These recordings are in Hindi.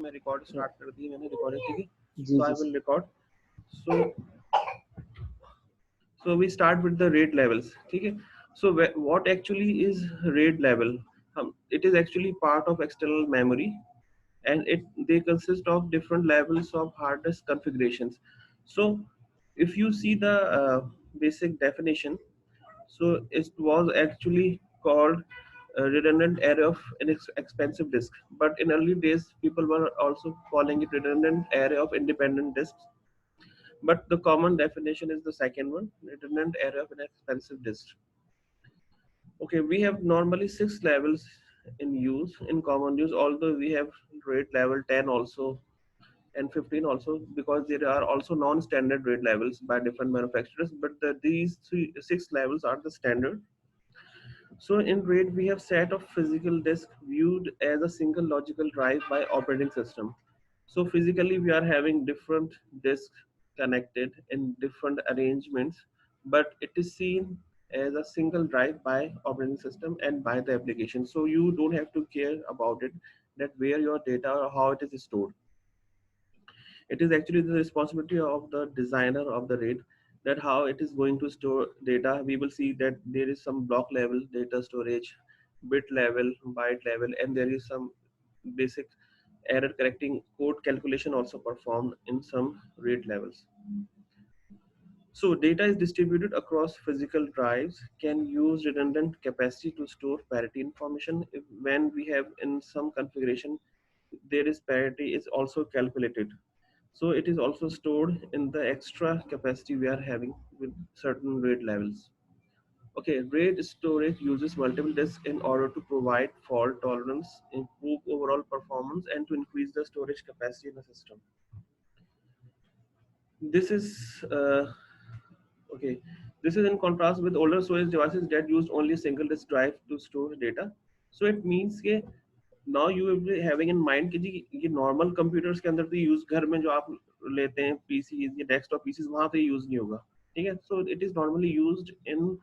मैं रिकॉर्ड स्टार्ट कर दी, मैंने रिकॉर्डिंग, ठीक है। जी So I will record. So we start with the RAID levels, ठीक है। So what actually is RAID level? It is actually part of external memory, and they consist of different levels of hard disk configurations. So if you see the basic definition, so it was actually called a redundant array of expensive disk, but in early days people were also calling it redundant array of independent disks, but the common definition is the second one, redundant array of an expensive disk. Okay, we have normally 6 levels in common use, although we have RAID level 10 also and 15 also, because there are also non-standard RAID levels by different manufacturers, but these 6 levels are the standard. So in RAID, we have set of physical disk viewed as a single logical drive by operating system. So physically, we are having different disks connected in different arrangements, but it is seen as a single drive by operating system and by the application. So you don't have to care about it, that where your data or how it is stored. It is actually the responsibility of the designer of the RAID that how it is going to store data. We will see that there is some block level data storage, bit level, byte level, and there is some basic error correcting code calculation also performed in some RAID levels. So data is distributed across physical drives, can use redundant capacity to store parity information. When we have in some configuration, there is parity is also calculated. So it is also stored in the extra capacity we are having with certain RAID levels. Okay, RAID storage uses multiple disks in order to provide fault tolerance, improve overall performance, and to increase the storage capacity in the system. This is okay. This is in contrast with older storage devices that used only a single disk drive to store data. So it means that now you will be having in mind कि जी ये normal computers के अंदर तो use घर में जो आप लेते हैं PCs या desktop PCs वहाँ पे use नहीं होगा, ठीक है। So it is normally used in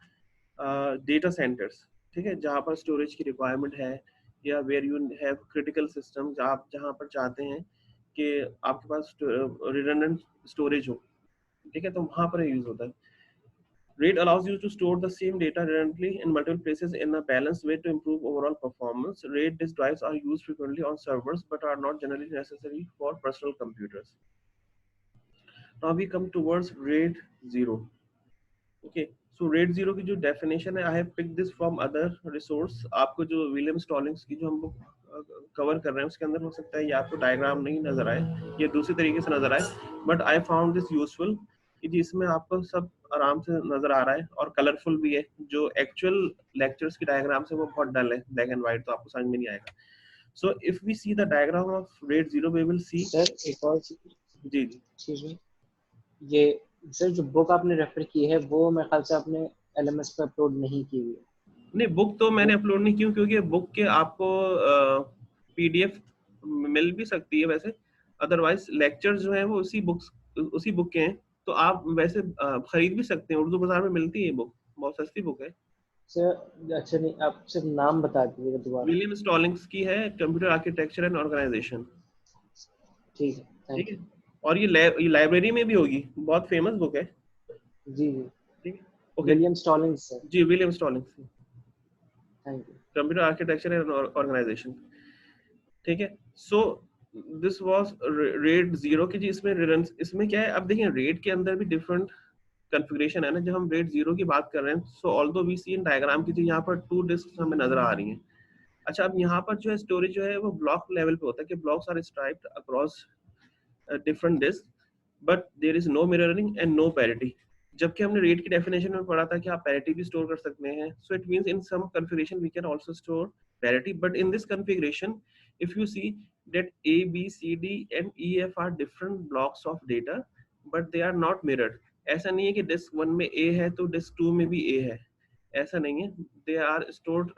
data centers, ठीक है, जहाँ पर storage की requirement है या where you have critical systems, आप जहाँ पर चाहते हैं कि आपके पास redundant storage हो, ठीक है, तो वहाँ पर यूज होता है। RAID allows you to store the same data redundantly in multiple places in a balanced way to improve overall performance. RAID disk drives are used frequently on servers but are not generally necessary for personal computers. Now we come towards RAID 0. Okay, so RAID 0 की जो definition है, I have picked this from other resource. आपको जो विलियम स्टॉलिंग्स की जो हम लोग कवर कर रहे हैं उसके अंदर हो सकता है ये आपको डायग्राम नहीं नजर आए, ये दूसरी तरीके से नजर आए, but I found this useful कि जिसमें आपको सब आराम से नजर आ रहा है और कलरफुल भी है। जो एक्चुअल लेक्चर्स की डायग्राम से वो बहुत डल है, ब्लैक एंड व्हाइट, तो आपको समझ में नहीं आएगा। So if we see the diagram of RAID 0 we will see. Sir एक और जी जी एक्सक्यूज मी, ये सर जो बुक आपने रेफर की है वो मेरे ख्याल से आपने LMS पे अपलोड नहीं की हुई है। नहीं, बुक तो मैंने अपलोड नहीं की क्योंकि बुक के आपको PDF मिल भी सकती है वैसे, अदरवाइज लेक्चर्स जो हैं वो उसी बुक के हैं, तो आप वैसे खरीद भी सकते हैं, उर्दू बाजार में मिलती है बुक, बहुत सस्ती बुक है। सर अच्छा नहीं, आप सिर्फ नाम बता दीजिएगा दोबारा। विलियम स्टॉलिंग्स की है, कंप्यूटर आर्किटेक्चर एंड ऑर्गेनाइजेशन, ठीक है, थैंक ठीक है। यू। और ये लाइब्रेरी में भी होगी, बहुत फेमस बुक है, जी जी, ठीक है। ओके, विलियम स्टॉलिंग्स सर, जी William Stallings, thank you. Computer architecture and organisation, ठीक है। सो दिस वाज RAID 0 की जी। इसमें क्या है, अब देखिए RAID के अंदर भी डिफरेंट कॉन्फ़िगरेशन है ना। जब हम RAID 0 की बात कर रहे हैं, so although we see in diagram की, यहाँ पर 2 डिस्क हमें नजर आ रही हैं। अच्छा, अब यहाँ पर जो है स्टोरेज जो है वो ब्लॉक लेवल पे होता है कि blocks are striped across different disk, but there is no mirroring and no parity. जबकि हमने RAID की डेफिनेशन में पढ़ा था कि आप पैरिटी भी स्टोर कर सकते हैं। So it means in some configuration we can also store parity, but in this configuration if you see that A, B, C, D and E, F are different blocks of data, but they are not mirrored. ऐसा नहीं है कि डिस्क 1 में A है तो डिस्क 2 में भी A है, ऐसा नहीं है। They are stored,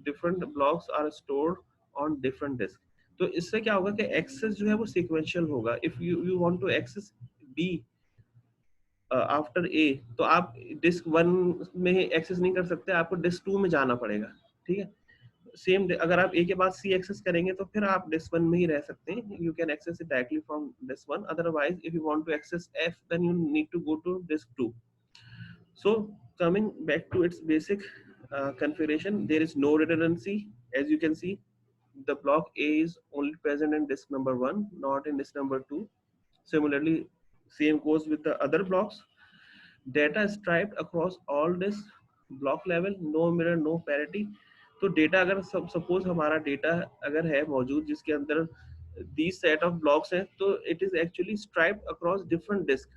different blocks are stored on different disk. तो इससे क्या होगा कि एक्सेस जो है वो सीक्वेंशियल होगा। If you want to access B after A, तो आप डिस्क 1 में एक्सेस नहीं कर सकते, आपको डिस्क 2 में जाना पड़ेगा, ठीक है। सेम अगर आप ए के बाद सी एक्सेस करेंगे तो फिर आप डिस्क वन में ही रह सकते हैं, you can access it directly from disk one, otherwise if you want to access F then you need to go to disk two. So coming back to its basic configuration, there is no redundancy. As you can see, the block A is only present in disk number 1, not in disk number 2. Similarly, same goes with the other blocks. Data is striped across all disk block level, no mirror, no parity. तो डेटा अगर सपोज हमारा डेटा अगर है मौजूद जिसके अंदर these set of blocks हैं, तो it is actually striped across different disk.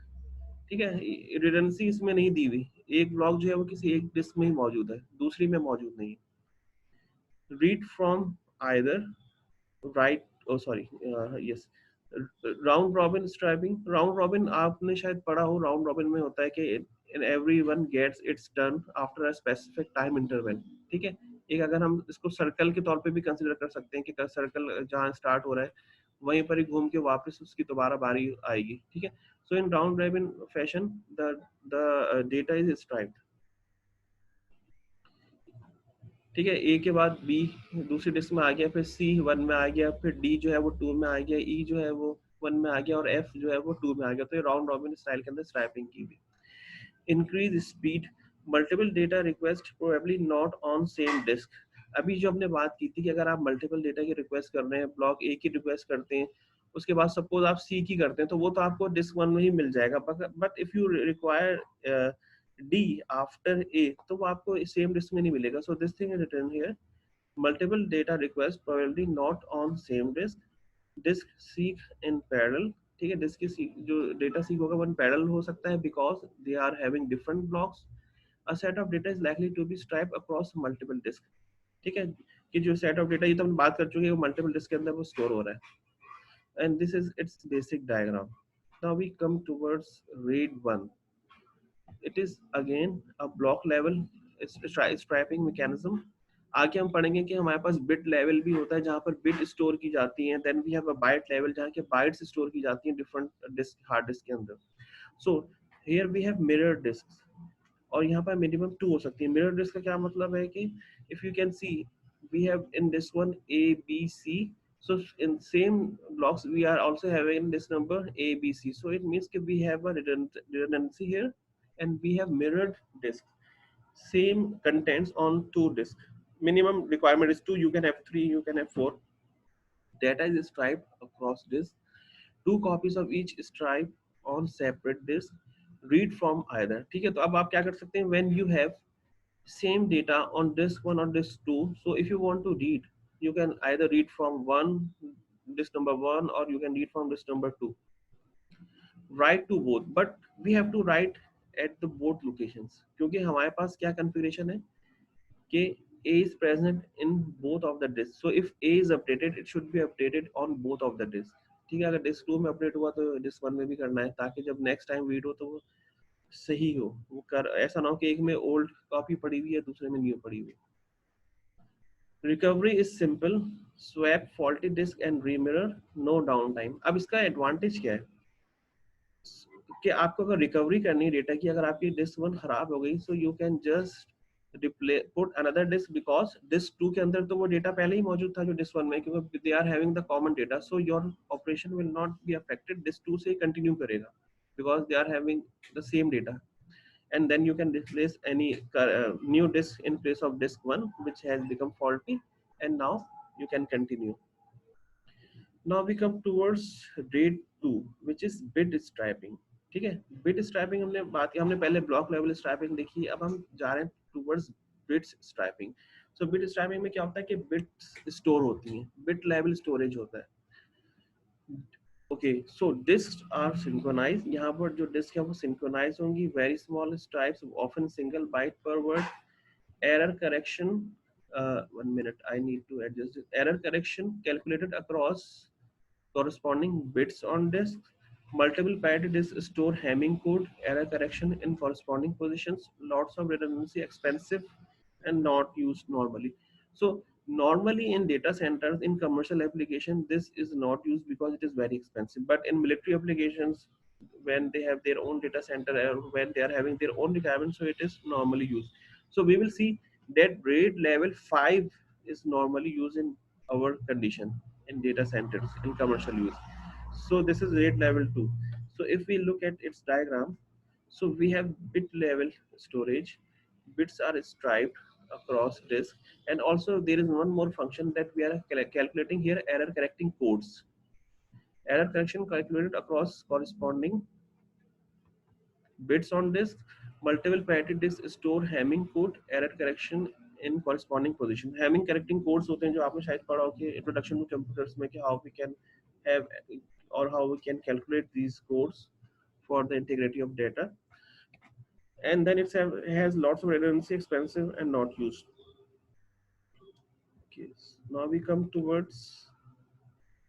ठीक है, रिडंडेंसी इसमें नहीं दी हुई, एक ब्लॉक जो है वो किसी एक डिस्क में ही मौजूद है, दूसरी में मौजूद नहीं है. Read from either right, oh sorry, yes, round robin striping. Round robin आपने शायद पढ़ा हो, राउंड रॉबिन में होता है कि in every one gets its turn after a specific time interval. ठीक है, एक अगर हम इसको सर्कल के तौर पे भी कंसिडर कर सकते हैं कि सर्कल जहाँ स्टार्ट हो रहा है वहीं पर ही घूम के वापस उसकी दोबारा बारी आएगी. ठीक है, so in round robin fashion the data is striped. ठीक है, ए के बाद बी दूसरी डिस्क में आ गया, फिर सी वन में आ गया, फिर डी जो है वो टू में आ गया, ई जो है वो वन में आ गया और एफ जो है वो टू में आ गया. तो ये राउंड रॉबिन स्टाइल के अंदर स्ट्राइपिंग की हुई. Increase speed, multiple data request probably not on same disk. अभी जो हमने बात की थी कि अगर आप मल्टीपल डेटा की रिक्वेस्ट कर रहे हैं, ब्लॉक ए की रिक्वेस्ट करते हैं, उसके बाद सपोज आप सी की करते हैं, तो वो तो आपको डिस्क वन में ही मिल जाएगा. But if you require D after A, तो वो आपको सेम डिस्क में नहीं मिलेगा. So this thing is written here, multiple data request probably not on same disk, disk seek in parallel. ठीक है, डिस्क की जो डेटा सीक होगा वो इन पैरेलल हो सकता है because they are having different blocks. A set of data is likely to be stripe across multiple disk. ठीक है, कि जो सेट ऑफ डेटा ये तो हम बात कर चुके हैं वो मल्टीपल डिस्क के अंदर वो स्टोर हो रहा है. And this is its basic diagram. Now we come towards RAID 1. It is again a block level striping mechanism. आगे हम पढ़ेंगे कि हमारे पास बिट लेवल भी होता है जहाँ पर बिट स्टोर की जाती हैं. Then we have a byte level जहाँ के बाइट्स स्टोर की जाती हैं डिफरेंट डिस्क हार्ड डिस्क के अंदर. So here we have mirror disk, और यहाँ पर मिनिमम टू हो सकती है. मिरर डिस्क का क्या मतलब है कि if you can see we have in this one A B C, so in same blocks we are also having this number a b c, so it means that we have a redundancy here and we have mirrored disk, same contents on two disk. Minimum requirement is two, you can have three, you can have four. Data is striped across disk, two copies of each stripe on separate disk, read from either. ठीक है, तो अब आप क्या कर सकते हैं, when you have same data on disk one or disk two, so if you want to read, you can either read from one disk number one or you can read from disk number two. Write to both, but we have to write at the both locations क्योंकि हमारे पास क्या configuration है कि A is present in both of the disks. So if A is updated, it should be updated on both of the disks. ठीक है, अगर डिस्क टू में अपडेट हुआ तो डिस्क वन में भी करना है ताकि जब नेक्स्ट टाइम रीड हो तो वो सही हो. वो कर ऐसा ना हो कि एक में ओल्ड कॉपी पड़ी हुई है दूसरे में न्यू पड़ी हुई है. Recovery is simple, swap faulty disk and remirror, no down time. अब इसका एडवांटेज क्या है कि आपको अगर रिकवरी करनी है डेटा की, अगर आपकी डिस्क वन खराब हो गई so you can just put another disk, because disk two के अंदर तो वो डेटा पहले ही मौजूद था जो डिस्क वन में, क्योंकि they are having the common data, so your operation will not be affected. Disk two से कंटिन्यू करेगा because they are having the same data, and then you can replace any new disk in place of disk 1 which has become faulty, and now you can continue. Now we come towards RAID 2 which is bit striping. ठीक है, बिट स्ट्राइपिंग हमने बात की, हमने पहले ब्लॉक लेवल स्ट्राइपिंग देखी, अब हम जा रहे हैं टुवर्ड्स बिट स्ट्राइपिंग. सो बिट स्ट्राइपिंग में क्या होता है कि बिट्स स्टोर होती हैं, बिट लेवल स्टोरेज होता है. Okay, so disk are synchronize. यहाँ पर जो डिस्क है वो सिंक्रोनाइज होंगी. Very small stripes, often single byte per word. Error correction, 1 minute, I need to adjust it. Error correction calculated across corresponding bits on disk. Multiple parity disk store Hamming code. Error correction in corresponding positions. Lots of redundancy, expensive and not used normally. So normally in data centers, in commercial application, this is not used because it is very expensive, but in military applications when they have their own data center or when they are having their own requirements, so it is normally used. So we will see that RAID level 5 is normally used in our condition in data centers in commercial use. So this is RAID level 2. So if we look at its diagram, so we have bit level storage. Bits are striped across disk, and also there is one more function that we are calculating here, error correcting codes. Error correction calculated across corresponding bits on disk. Multiple parity disk store Hamming code error correction in corresponding position. Hamming correcting codes होते हैं जो आपने शायद पढ़ा हो कि introduction to computers में कि how we can have or how we can calculate these codes for the integrity of data. And then has lots of redundancy, expensive and not used. Okay, now we come towards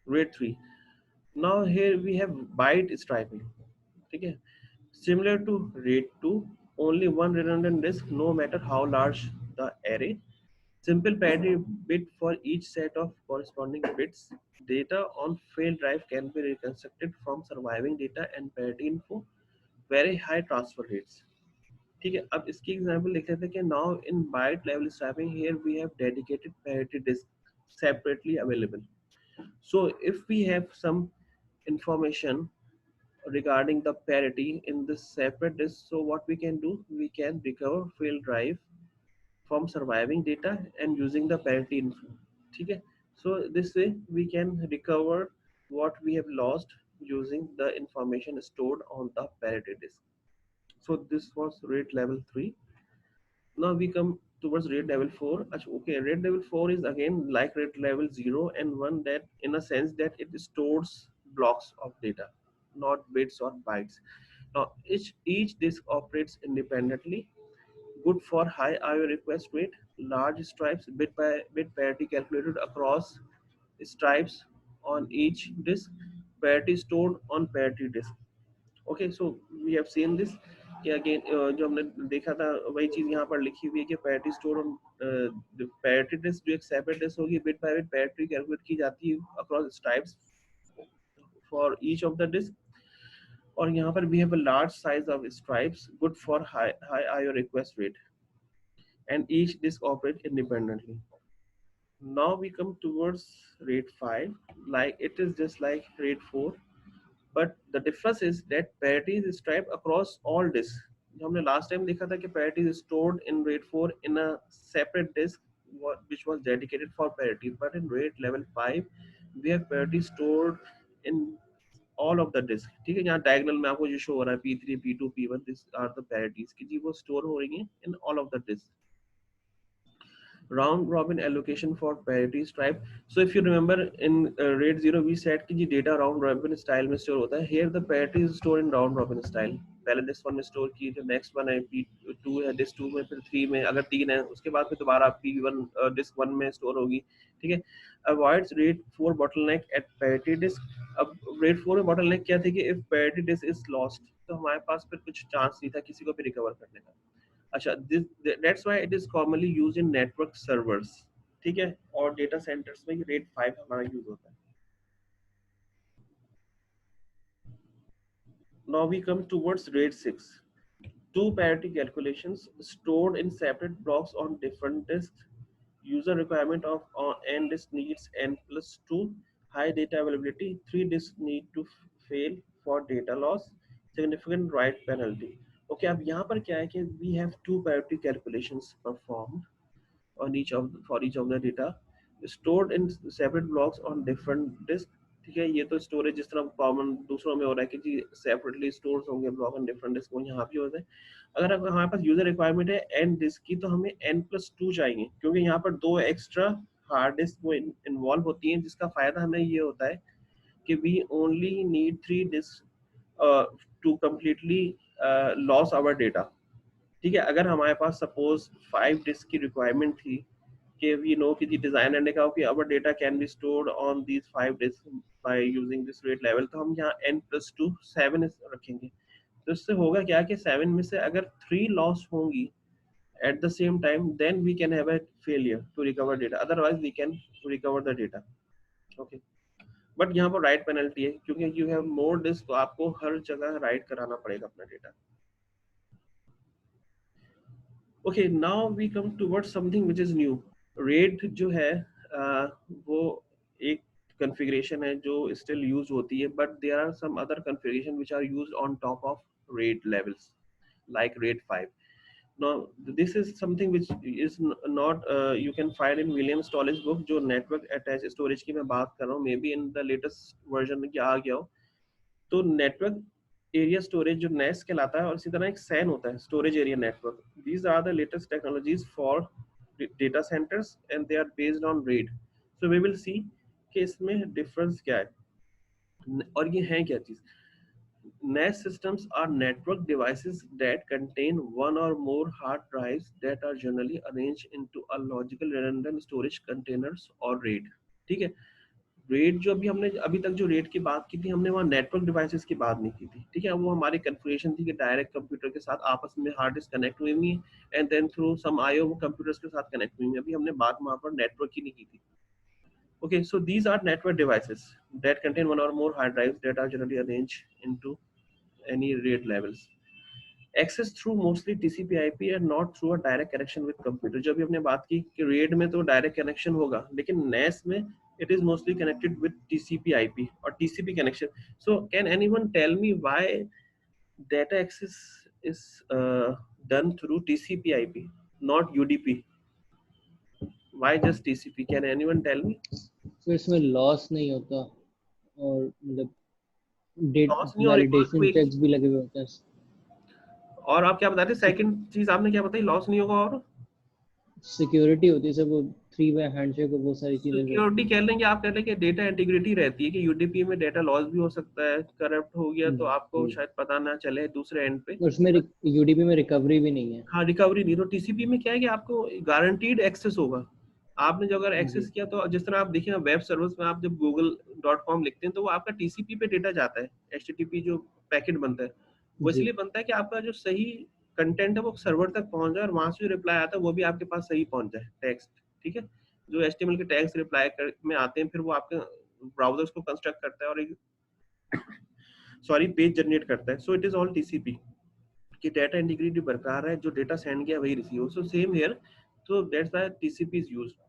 RAID 3. Now here we have byte striping. Okay, similar to RAID 2, only one redundant disk no matter how large the array. Simple parity bit for each set of corresponding bits. Data on failed drive can be reconstructed from surviving data and parity info. Very high transfer rates. ठीक है, अब इसकी एग्जांपल लिख लेते हैं कि now in byte level swapping here we have dedicated parity disk separately available. So if we have some information regarding the parity in this separate disk, so what we can do, we can recover failed drive from surviving data and using the parity info. ठीक है, so this way we can recover what we have lost using the information stored on the parity disk. So this was RAID level 3. Now we come towards RAID level 4. Okay, RAID level 4 is again like RAID level 0 and 1, that in a sense that it stores blocks of data, not bits or bytes. Now each disk operates independently, good for high IO request rate, large stripes, bit by bit parity calculated across stripes on each disk, parity stored on parity disk. Okay, so we have seen this कि अगेन जो हमने देखा था वही चीज यहाँ पर लिखी हुई है कि parity store on parity disk जो एक सेपरेट डिस्क होगी, bit by bit parity calculate की जाती है across stripes for each of the disk, और यहाँ पर we have a large size of stripes, good for high IO request rate, and each disk operates independently. Now we come towards RAID 5, like it is just like RAID 4, but the difference is that parity is striped across all disks. जो हमने last time देखा था कि parity is stored in RAID 4 in a separate disk which was dedicated for parity, but in RAID level 5 we have parity stored in all of the disk. ठीक है, यहाँ diagonal में आपको जो show हो रहा है P3, P2, P1, these are the parities कि जी वो store हो रही हैं in all of the disk. Round robin allocation for parity stripe. So if you remember in RAID 0 we said कि जी data round robin style में store होता है. Here the parity is stored in round robin style. पहले disk 1 में store की, जो next one है P2 है, disk 2 में, फिर 3 में, अगर 3 है उसके बाद फिर दोबारा P1 disk 1 में store होगी. ठीक है, avoids RAID 4 bottleneck at parity disk. अब RAID 4 में bottleneck क्या थी कि if parity disk is lost तो हमारे पास फिर कुछ chance नहीं था किसी को भी recover करने का. अच्छा, that's why it is commonly used in network servers. ठीक है, और data centers में RAID 5 हमारा यूज होता है. Now we come towards RAID 6. Two parity calculations stored in separate blocks on different disks. User requirement of n disk needs n plus 2. High data availability. 3 disks need to fail for data loss. Significant write penalty. Okay, अब यहाँ पर क्या है कि we have two parity calculations performed on each of for each of the data stored in separate blocks on different disk. ठीक है, ये तो स्टोरेज जिस तरह कॉमन दूसरों में हो रहा है कि जी सेपरेटली स्टोर होंगे ब्लॉक ऑन डिफरेंट डिस्क, वो यहाँ भी होता है. अगर हमारे पास यूजर रिक्वायरमेंट है एन डिस्क की तो हमें एन प्लस 2 चाहिए, क्योंकि यहाँ पर दो एक्स्ट्रा हार्ड डिस्क वो इन्वॉल्व होती हैं, जिसका फायदा हमें ये होता है कि we only need 3 disk to completely loss our data. ठीक है, अगर हमारे पास सपोज 5 डिस्क की रिक्वायरमेंट थी कि वी नो कि डिजाइनर ने कहा कि our data can be stored on these 5 disk by using this RAID level, तो हम यहाँ n प्लस 2 7 रखेंगे. तो इससे होगा क्या कि 7 में से अगर 3 लॉस होंगी at the same time then we can have a failure to recover data, otherwise we can recover the data. Okay, but यहाँ पर राइट पेनल्टी है क्योंकि यू हैव मोर डिस्क, तो आपको हर जगह राइट कराना पड़ेगा अपना data. Okay, now we come towards something which is new. Red जो है वो एक कॉन्फ़िगरेशन है जो स्टिल यूज होती है, but there are some other configuration which are used on top of RAID levels like RAID 5. Now, this is something which is not you can find in William Stolle's book, जो network attached storage की मैं बात कर रहा हूँ, may be in the latest version में क्या आ गया हो। तो नेटवर्क एरिया स्टोरेज जो नेस कहलाता है, और इसी तरह एक सैन होता है, storage area network. These are the latest technologies for data centers and they are based on RAID. So we will see कि इसमें डिफरेंस क्या है और ये है क्या चीज। NAS systems are network devices that contain one or more hard drives that are generally arranged into a logical redundant storage containers or RAID। ठीक है। रेट जो अभी हमने अभी तक जो रेट की बात की थी, हमने वहाँ नेटवर्क डिवाइसेस की बात नहीं की थी। ठीक है, वो हमारी कन्फिग्रेशन थी कि डायरेक्ट कंप्यूटर के साथ आपस में हार्ड डिस्क कनेक्ट हुई हुई है and then through some IO वो कंप्यूटर्स के साथ कनेक्ट हुई है। अभी हमने बात वहाँ पर नेटवर्क की नहीं की थी। Okay, so these are network devices that contain one or more hard drives that are generally arranged into any RAID levels. Access through mostly TCP/IP and not through a direct connection with computer। जब भी हमने बात की कि RAID में तो डायरेक्ट कनेक्शन होगा, लेकिन NAS में it is mostly connected with TCP/IP or TCP connection. So can anyone tell me why data access is done through TCP/IP, not UDP? Why just TCP? Can anyone tell me? तो इसमें लॉस नहीं होता और मतलब डेट लॉस नहीं, और एक और वैलिडेशन क्विक, चेक्स भी लगे हुए होते हैं। और आप क्या बता रहे थे? सेकंड चीज आपने क्या बताई? लॉस नहीं होगा और सिक्योरिटी होती है सब, वो 3 वे हैंडशेक और वो सारी चीजें जो सिक्योरिटी कह लेंगे आप, कह लें कि डेटा इंटीग्रिटी रहती है कि यूडीपी में डेटा लॉस भी हो सकता है, करप्ट हो गया तो आपको जी, शायद पता ना चले दूसरे एंड पे। और उसमें यूडीपी में रिकवरी भी नहीं है। हाँ, रिकवरी नहीं। तो टीसीपी में क्या है कि आपको गारंटीड एक्सेस होगा। आपने जो अगर जी एक्सेस किया तो जिस तरह आप देखिए ना वेब सर्वर्स में, आप जब google.com लिखते हैं तो वो आपका टीसीपी पे डेटा जाता है। एचटीटीपी जो पैकेट बनता है वो जी इसलिए बनता है कि आपका जो सही कंटेंट है वो सर्वर तक पहुंच जाए और वहां से जो रिप्लाई आता है वो भी आपके पास सही पहुंच जाए, टेक्स्ट। ठीक है, जो एचटीएमएल के टैग्स रिप्लाई में आते हैं फिर वो आपके ब्राउजर्स को कंस्ट्रक्ट करता है और एक सॉरी पेज जनरेट करता है। So it is all TCP कि डेटा इंटीग्रिटी बरकरार है, जो डेटा सेंड किया वही रिसीव हो। So same here, so that's why TCP is used.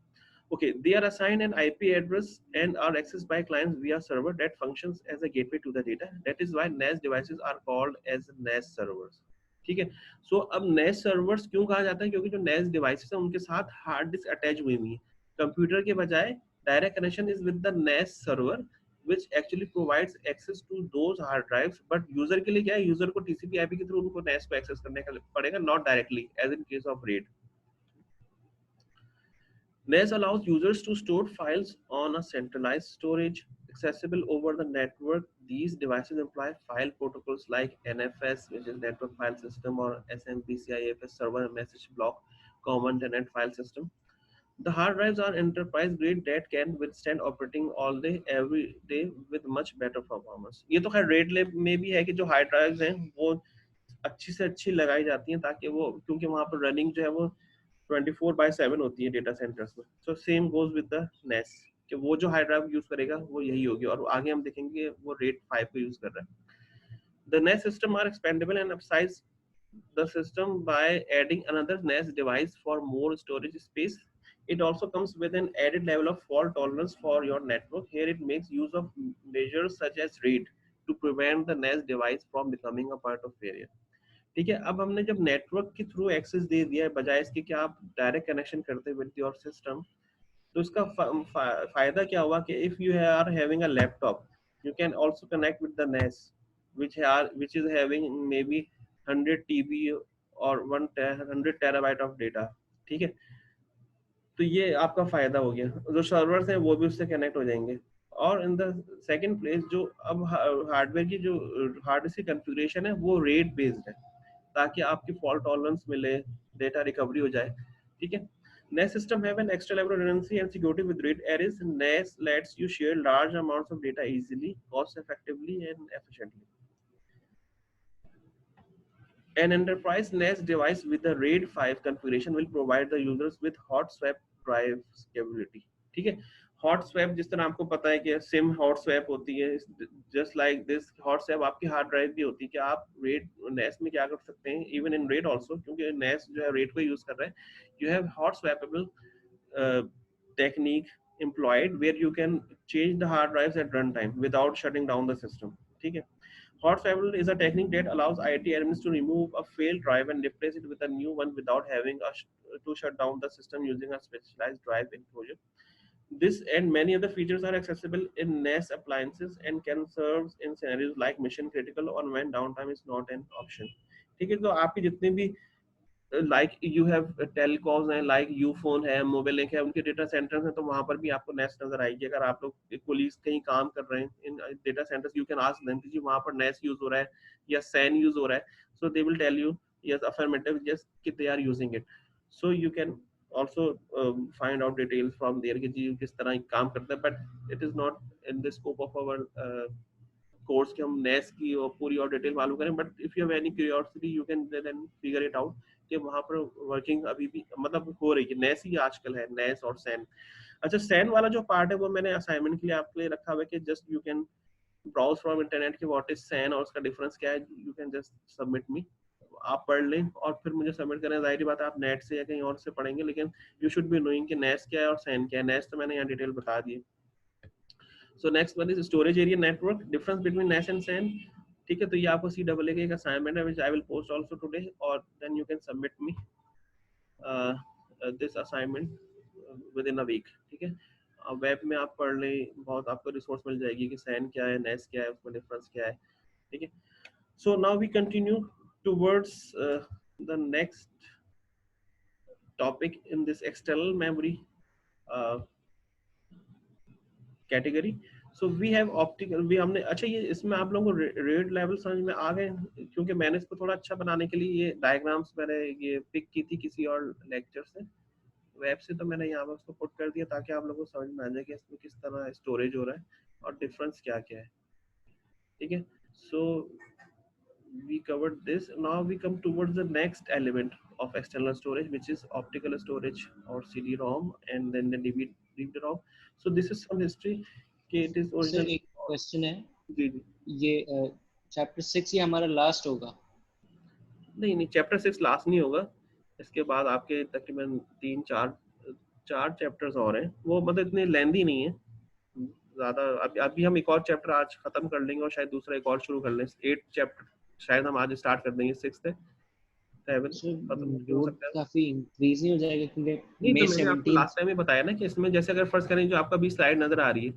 Okay, they are assigned an IP address and are accessed by clients via server that functions as a gateway to the data. That is why NAS devices are called as NAS servers. ठीक है। सो अब NAS servers क्यों कहा जाता है? क्योंकि जो NAS devices है उनके साथ हार्ड डिस्क अटैच हुई हुई है। कंप्यूटर के बजाय direct connection is with the NAS server which actually provides access to those hard drives, but user के लिए क्या है, यूजर को TCP IP के थ्रू उनको NAS को एक्सेस करने का पड़ेगा, not directly as in case of RAID। NAS allows users to store files on a centralized storage accessible over the network. These devices employ file protocols like NFS, which is Network File System, or SMPCIFS, Server Message Block Common Tenant File System. The hard drives are enterprise grade that can withstand operating all day, every day with much better performance. ये तो खैर रेड लेब में भी है कि जो हार्ड ड्राइव्स हैं वो अच्छी से अच्छी लगाई जाती हैं ताकि वो, क्योंकि वहाँ पर रनिंग जो है वो 24/7 होती है डेटा सेंटर्स में। So same goes with the ness कि वो जो हार्ड ड्राइव यूज करेगा वो यही होगी, और आगे हम देखेंगे वो रेट 5 को यूज कर रहा है। The NAS system are expandable and upsize the system by adding another NAS device for more storage space. It also comes with an added level of fault tolerance for your network. Here it makes use of measures such as RAID to prevent the NAS device from becoming a part of failure. ठीक है, अब हमने जब नेटवर्क के थ्रू एक्सेस दे दिया है बजाय इसके कि आप डायरेक्ट कनेक्शन करते विद योर सिस्टम, तो इसका फायदा क्या हुआ कि if you are having a laptop you can also connect with the NAS which is having maybe 100 TB और 100 टेराबाइट ऑफ डेटा। ठीक है, तो ये आपका फायदा हो गया, जो सर्वर्स हैं वो भी उससे कनेक्ट हो जाएंगे। और इन द सेकंड प्लेस, जो अब हार्डवेयर की जो हार्ड डिस्क की कॉन्फ़िगरेशन है वो रेट बेस्ड है ताकि आपकी फॉल्ट टॉलरेंस मिले, डेटा रिकवरी हो जाए। ठीक है। NAS system have an extra level of redundancy and security with RAID arrays. NAS lets you share large amounts of data easily, cost effectively and efficiently. An enterprise NAS device with a RAID 5 configuration will provide the users with hot swap drive capability. ठीक है, हॉट स्वैप जिस तरह आपको पता है कि सिम हॉट स्वैप होती है, just like this hot swap आपकी हार्ड ड्राइव भी होती है कि आप रेड नेस में क्या कर सकते हैं, इवन इन रेड आल्सो, क्योंकि नेस जो है रेड को यूज कर रहा है, you have hot swappable technique employed where you can change the hard drives at runtime without shutting down the system. ठीक है. Hot swappable is a technique that allows IT admins to remove a failed drive and replace it with a new one without having to shut down the system using a specialized drive enclosure. This and many other features are accessible in NAS appliances and can serve in scenarios like mission critical or when downtime is not an option. ठीक है, तो आपके जितने भी लाइक यू हैव टेलीकॉम्स हैं, लाइक यू फोन है, मोबाइल लिंक है, उनके डेटा सेंटर्स हैं, तो वहां पर भी आपको नेस नजर आएगी. अगर आप लोग कोलीग्स कहीं काम कर रहे हैं इन data centers, you can ask them कि जी वहां पर नेस यूज हो रहा है या सैन यूज हो रहा है, so they will tell you yes affirmative yes कि they are using it. So you can also find out details from there कि जी किस तरह काम करता है, but it is not in the scope of our course के हम नेस की और पूरी और डिटेल मालूम करें. But if you have any curiosity you can then figure it out कि वहां पर वर्किंग अभी भी मतलब हो रही है. नेस ही आजकल है, नेस और सैन. अच्छा, सैन वाला जो पार्ट है वो मैंने असाइनमेंट के लिए आपके लिए रखा हुआ है कि just you can browse from internet कि व्हाट इज सैन और उसका डिफरेंस क्या है. You can just submit me, आप पढ़ लें और फिर मुझे सबमिट करें. जाहिर बात है आप नेट से या कहीं और से पढ़ेंगे, लेकिन यू शुड बी नोइंग कि नेस क्या है और सैन क्या है. नेस तो मैंने यहाँ डिटेल बता दी. So next one is storage area network, difference between NAS and SAN. ठीक है, तो ये आपको CAA का एक assignment है which I will post also today, और then you can submit me this assignment within a week. ठीक है, वेब में आप पढ़ लें, बहुत आपको रिसोर्स मिल जाएगी कि SAN क्या है, NAS क्या है, उसमें डिफरेंस क्या है. ठीक है, so now we continue towards the next topic in this external memory category. So we have optical, we हमने अच्छा ये इसमें आप लोगों को रेड लेवल समझ में आ गए, क्योंकि मैंने इसको थोड़ा अच्छा बनाने के लिए ये डायग्राम्स मैंने ये पिक की थी किसी और लेक्चर से, वेब से, तो मैंने यहाँ पर उसको पुट कर दिया ताकि आप लोगों को समझ में आ जाए कि इसमें किस तरह स्टोरेज हो रहा है और डिफरेंस क्या क्या है. ठीक है, सो we covered this. Now we come towards the next element of external storage, which is optical storage or CD-ROM, and then the DVD-ROM. So this is some history. Okay, it is sir original. एक क्वेश्चन है, जी जी. ये चैप्टर 6 ही हमारा लास्ट होगा? नहीं नहीं, चैप्टर 6 लास्ट नहीं होगा. इसके बाद आपके तकरीबन 3-4 चैप्टर्स और हैं. वो मतलब इतने लेंथी नहीं है ज्यादा. अभी हम एक और चैप्टर आज खत्म कर लेंगे और शायद दूसरा एक और शुरू कर लें. 8 चैप्टर शायद हम आज स्टार्ट कर देंगे. 6 है, 7 पता नहीं हो सकता है. काफी इंक्रीज नहीं हो जाएगा क्योंकि नहीं, मई तो मैंने आपको 17 लास्ट टाइम ही बताया ना कि इसमें जैसे अगर फर्स्ट करें जो आपका भी स्लाइड नजर आ रही है,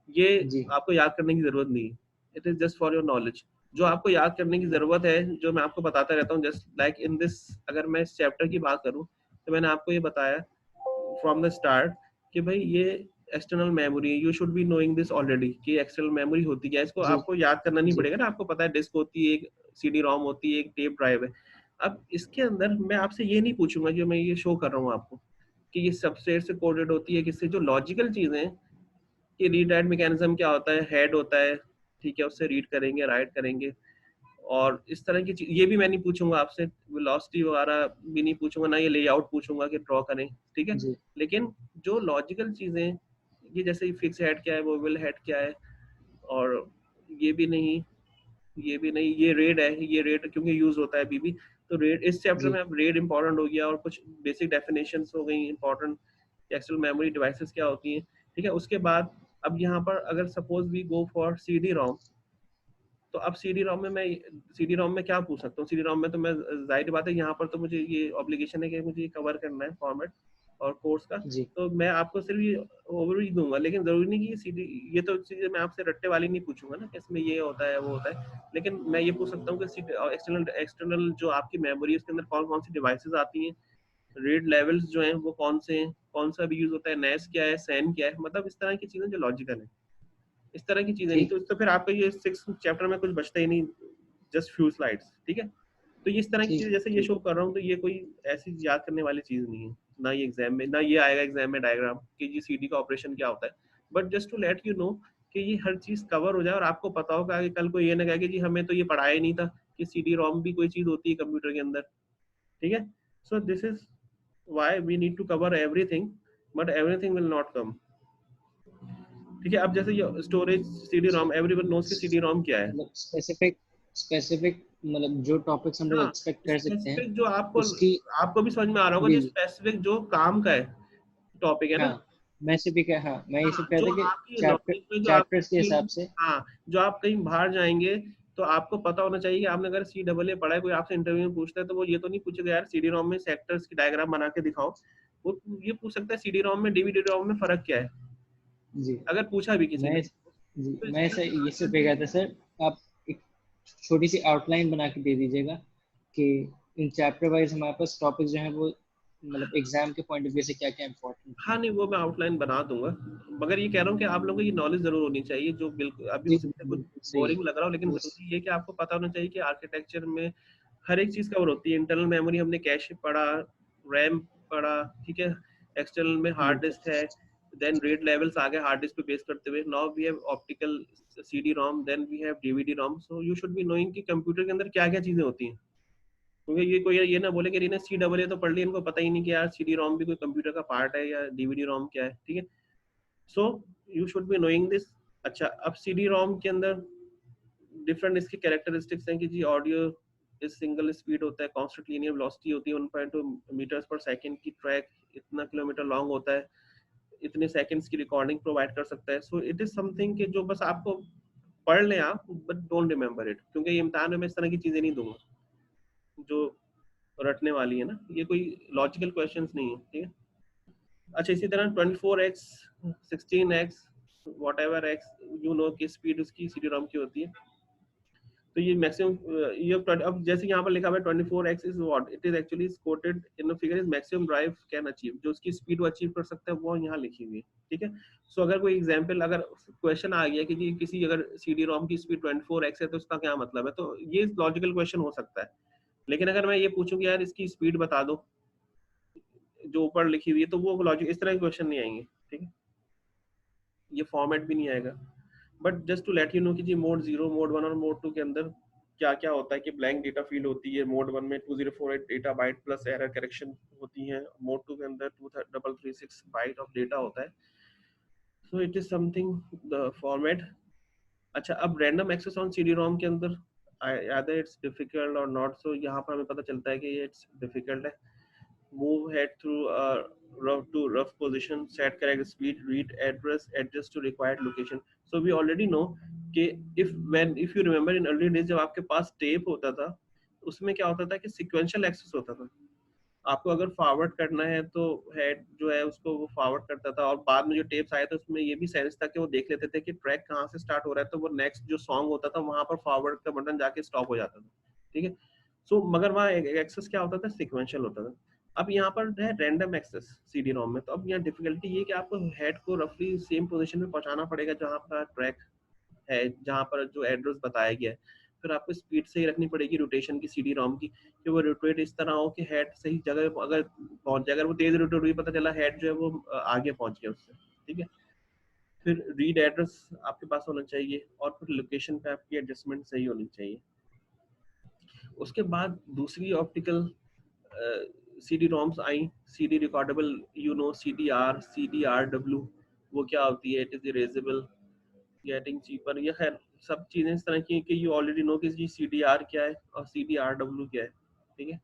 ये जी आपको याद करने की जरूरत नहीं है. It is just for your knowledge. जो आपको याद करने की जरूरत है, जो मैं आपको बताता रहता हूँ, जस्ट लाइक इन दिस, अगर मैं इस चैप्टर की बात करूँ तो मैंने आपको ये बताया फ्रॉम द स्टार्ट कि भाई ये external memory, you should be knowing this already कि एक्सटर्नल मेमोरी होती क्या है. इसको जी आपको याद करना नहीं जी पड़ेगा ना, आपको पता है डिस्क होती है, एक सीडी रोम होती है, एक टेप ड्राइव है. अब इसके अंदर मैं आपसे ये नहीं पूछूंगा जो मैं ये शो कर रहा हूँ आपको कि ये सबसेट से कोडेड होती है किससे. जो लॉजिकल चीजें हैं कि रीड राइट मैकेनिज्म क्या होता है, हेड होता है, ठीक है, उससे रीड करेंगे, राइट करेंगे, और इस तरह की चीज ये भी मैं नहीं पूछूंगा आपसे. वेलोसिटी वगैरह भी नहीं पूछूंगा, ना ये लेआउट पूछूंगा कि ड्रॉ करें. ठीक है, जी लेकिन जो लॉजिकल चीजें, ये जैसे फिक्स हेड क्या है, मोबाइल हेड क्या है, और ये भी नहीं, ये भी नहीं, ये रेड है, ये रेड क्योंकि यूज होता है अभी भी. तो रेड इस चैप्टर जी में अब रेड इंपॉर्टेंट हो गया और कुछ बेसिक डेफिनेशंस हो गई इंपॉर्टेंट, एक्चुअल मेमोरी डिवाइसेस क्या होती हैं. ठीक है, उसके बाद अब यहाँ पर अगर suppose we go for CD ROM, तो अब सीडी रोम में मैं सीडी रोम में क्या पूछ सकता हूँ. सीडी रोम में तो मैं जाहिर बात है यहाँ पर तो मुझे ये ऑब्लिगेशन है कि मुझे कवर करना है फॉर्मेट और कोर्स का, जी तो मैं आपको सिर्फ ये ओवरव्यू दूंगा. लेकिन जरूरी नहीं कि सीडी, ये तो चीजें मैं आपसे रट्टे वाली नहीं पूछूंगा ना कि इसमें ये होता है वो होता है. लेकिन मैं ये पूछ सकता हूँ कि एक्सटर्नल एक्सटर्नल जो आपकी मेमोरी है उसके अंदर कौन कौन सी डिवाइसेस आती हैं, रीड लेवल्स जो हैं वो कौन से हैं, कौन सा भी यूज होता है, नेस क्या है, सैन क्या है, मतलब इस तरह की चीजें जो लॉजिकल है, इस तरह की चीजें. नहीं ठीक तो फिर आपका ये 6 चैप्टर में कुछ बचता ही नहीं, जस्ट फ्यू स्लाइड्स. ठीक है, तो ये इस तरह की ठीक चीज जैसे ये ठीक शो कर रहा हूँ, तो ये कोई ऐसी याद करने वाली चीज नहीं है. ना ये एग्जाम में, ना ये आएगा एग्जाम में डायग्राम कि ये सीडी का ऑपरेशन क्या होता है. But just to let you know कि ये हर चीज कवर हो जाए और आपको पता होगा कि कल को ये ना कहे कि जी हमें तो ये पढ़ाया ही नहीं था कि सीडी रोम भी कोई चीज होती है कंप्यूटर के अंदर. ठीक है, so this is why we need to cover everything, but everything will not come. ठीक है, अब जैसे ये storage CD ROM, everyone knows कि सीडी रोम क्या है. मतलब स्पेसिफिक स्पेसिफिक मतलब जो टॉपिक्स हम लोग हाँ, एक्सपेक्ट कर सकते हैं स्पेसिफिक जो आपको उसकी आपको भी समझ में आ रहा होगा, जो जी स्पेसिफिक जो काम का है, टॉपिक है ना। हाँ, मैं सिर्फ हाँ, मैं ये हाँ, सिर्फ कह जो रहा था कि आपकी नॉलेज में जो चैप्टर्स के आपकी, हिसाब से। हाँ, जो आप कहीं बाहर जाएंगे तो आपको पता होना चाहिए कि आपने अगर सी डबल ए पढ़ा है, कोई आपसे इंटरव्यू में पूछता है तो वो ये तो नहीं पूछेगा यार सीडी रोम में सेक्टर्स की डायग्राम बना के दिखाओ। वो ये पूछ सकता है सीडी रोम में डीवीडी रोम में फर्क क्या है, जी, अगर पूछा भी किसी ने। मैं जी तो मैं इसलिए सर ये सिर्फ ये कहता सर, आप एक छोटी सी आउटलाइन बना के दे दीजिएगा कि इन चैप्टर वाइज हमारे पास टॉपिक जो है वो मतलब एग्जाम के पॉइंट ऑफ व्यू से क्या क्या इंपॉर्टेंट है। हाँ नहीं, वो मैं आउटलाइन बना दूंगा, मगर ये कह रहा हूँ कि आप लोगों को ये नॉलेज जरूर होनी चाहिए, जो बिल्कुल अभी जी हो सकता है कुछ बिल्कुल सही है। बोरिंग लग रहा हो, लेकिन वो जरूरी ये कि आपको पता होना चाहिए कि आर्किटेक्चर में हर एक चीज कवर होती है। इंटरनल मेमोरी हमने कैश पढ़ा, रैम पढ़ा, ठीक है, एक्सटर्नल में हार्ड बिल्कुल डिस्क है, देन रीड लेवल्स आ गए हार्ड डिस्क पे बेस करते हुए, now we have optical CD ROM, then we have DVD ROM. So you should be knowing कि कंप्यूटर के अंदर क्या क्या चीजें होती हैं, क्योंकि ये कोई ये ना बोले कि इन्हें सी डबल ए तो पढ़ लिया, इनको पता ही नहीं कि यार सीडी रोम भी कोई कंप्यूटर का पार्ट है या डीवीडी रोम क्या है, ठीक है। So you should be knowing this. अच्छा, अब सीडी रोम के अंदर डिफरेंट इसकी कैरेक्टरिस्टिक्स हैं कि जी ऑडियो इस सिंगल स्पीड होता है, कांस्टेंट लीनियर वेलोसिटी होती है 1.2 मीटर्स पर सेकंड की, ट्रैक इतना किलोमीटर लॉन्ग होता है, इतने सेकंड्स की रिकॉर्डिंग प्रोवाइड कर सकता है। सो इट इज समथिंग कि जो बस आपको पढ़ लें आप, बट डोंट रिमेंबर इट, क्योंकि ये इम्तिहान में मैं इस तरह की चीजें नहीं दूंगा जो रटने वाली है ना, ये कोई लॉजिकल क्वेश्चंस नहीं है, ठीक है। अच्छा, इसी तरह 24x 16x what ever x, you know की स्पीड उसकी सी डी रोम की होती है। तो ये मैक्सिमम ये अब जैसे यहाँ पर लिखा हुआ है 24x is what it is actually quoted in figure is maximum drive can achieve, जो उसकी स्पीड वो अचीव कर सकता है वो यहाँ लिखी हुई है, ठीक है। सो अगर कोई एग्जांपल, अगर क्वेश्चन आ गया कि जी किसी अगर सी डी रोम की स्पीड 24x है तो उसका क्या मतलब है, तो ये लॉजिकल क्वेश्चन हो सकता है। लेकिन अगर मैं ये पूछूं कि यार इसकी स्पीड बता दो जो ऊपर लिखी हुई है, तो वो लॉजिक इस तरह के क्वेश्चन नहीं आएंगे, ठीक है, ये फॉर्मेट भी नहीं आएगा। But just to let you know कि जी मोड 0, मोड 1 और मोड 2 के अंदर क्या क्या होता है, कि ब्लैंक डेटा फील होती है मोड 1 में 2048 data byte plus error correction होती है, मोड 2 के अंदर 2336 बाइट ऑफ डेटा होता है। So it is something the format. अच्छा, अब random access on CD ROM के अंदर either it's difficult or not, so यहाँ पर हमें पता चलता है कि ये it's difficult है। Move head through a rough to rough position, set correct speed, read address, adjust to required location. So we already know कि if you remember in early days जब आपके पास टेप होता था, उसमें क्या होता था कि sequential access होता था। आपको अगर फॉरवर्ड करना है तो हेड जो है उसको वो फॉरवर्ड करता था, और बाद में जो टेप्स आए थे उसमें ये भी सेंस था कि वो देख लेते थे कि ट्रैक कहाँ से स्टार्ट हो रहा है, तो वो नेक्स्ट जो सॉन्ग होता था वहां पर फॉरवर्ड का बटन जाके स्टॉप हो जाता था, ठीक है। सो मगर वहाँ एक्सेस क्या होता था, सिक्वेंशियल होता था। अब यहाँ पर है रैंडम एक्सेस सीडी रोम में, तो अब यहाँ डिफिकल्टी ये कि आपको हेड को रफली सेम पोजीशन में पहुंचाना पड़ेगा जहाँ पर ट्रैक है, जहाँ पर जो एड्रेस बताया गया है। फिर आपको स्पीड सही रखनी पड़ेगी रोटेशन की सीडी रोम की, कि वो रोटेट इस तरह हो कि हेड सही जगह अगर पहुंच जाए, अगर वो तेज रोटेट हुई पता चला हेड जो है वो आगे पहुंच गया उससे, ठीक है। फिर रीड एड्रेस आपके पास होना चाहिए, और फिर लोकेशन पे आपकी एडजस्टमेंट सही होनी चाहिए। उसके बाद दूसरी ऑप्टिकल सी डी रोम्स आई, C D recordable, you know C D R, C D R W, वो क्या होती है, it is erasable, getting cheaper, ये खैर सब चीजें इस तरह की हैं कि यू ऑलरेडी नो कि जी सी डी आर क्या है और सी डी आर डब्ल्यू क्या है, ठीक है।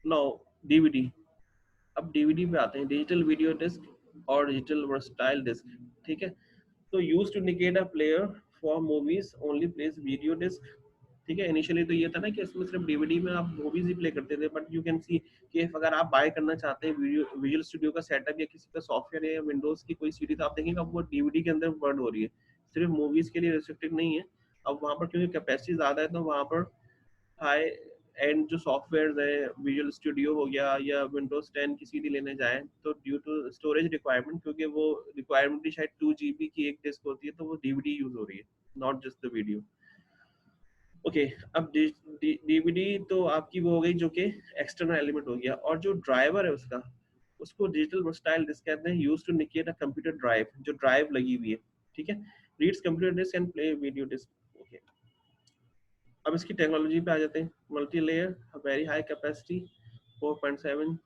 नाउ डीवीडी, अब डीवीडी पे आते हैं, डिजिटल वीडियो डिस्क और डिजिटल वर्सटाइल डिस्क, ठीक है। तो used to indicate a player for movies only plays video disc, ठीक है। इनिशियली तो ये था ना कि इसमें सिर्फ डीवीडी में आप मूवीज ही प्ले करते थे, बट यू कैन सी कि अगर आप बाय करना चाहते हैं वीडियो विजुअल स्टूडियो का सेटअप या किसी का सॉफ्टवेयर या विंडोज की कोई सीरीज, आप देखेंगे अब वो डीवीडी के अंदर बर्न हो रही है, सिर्फ मूवीज के लिए रिस्ट्रिक्टेड नहीं है। अब वहाँ पर क्योंकि कैपेसिटी ज्यादा है तो वहाँ पर हाई एंड जो सॉफ्टवेयर है, विजुअल स्टूडियो हो गया या विंडोज 10 की सीडी लेने जाएं, तो ड्यू टू स्टोरेज रिक्वायरमेंट, क्योंकि वो रिक्वायरमेंट भी शायद 2 GB की एक डिस्क होती है, तो वो डीवीडी यूज हो रही है, not just the video. Okay, अब डीवीडी तो आपकी वो हो गई जो कि एक्सटर्नल एलिमेंट हो गया, और जो ड्राइवर है उसका, उसको डिजिटल वर्सटाइल डिस्क कहते हैं, used to indicate a computer drive, जो ड्राइव लगी हुई है, ठीक है। Reads computer disc and play video disc, okay. अब इसकी टेक्नोलॉजी पे आ जाते हैं, multi layer, very high capacity, 4.7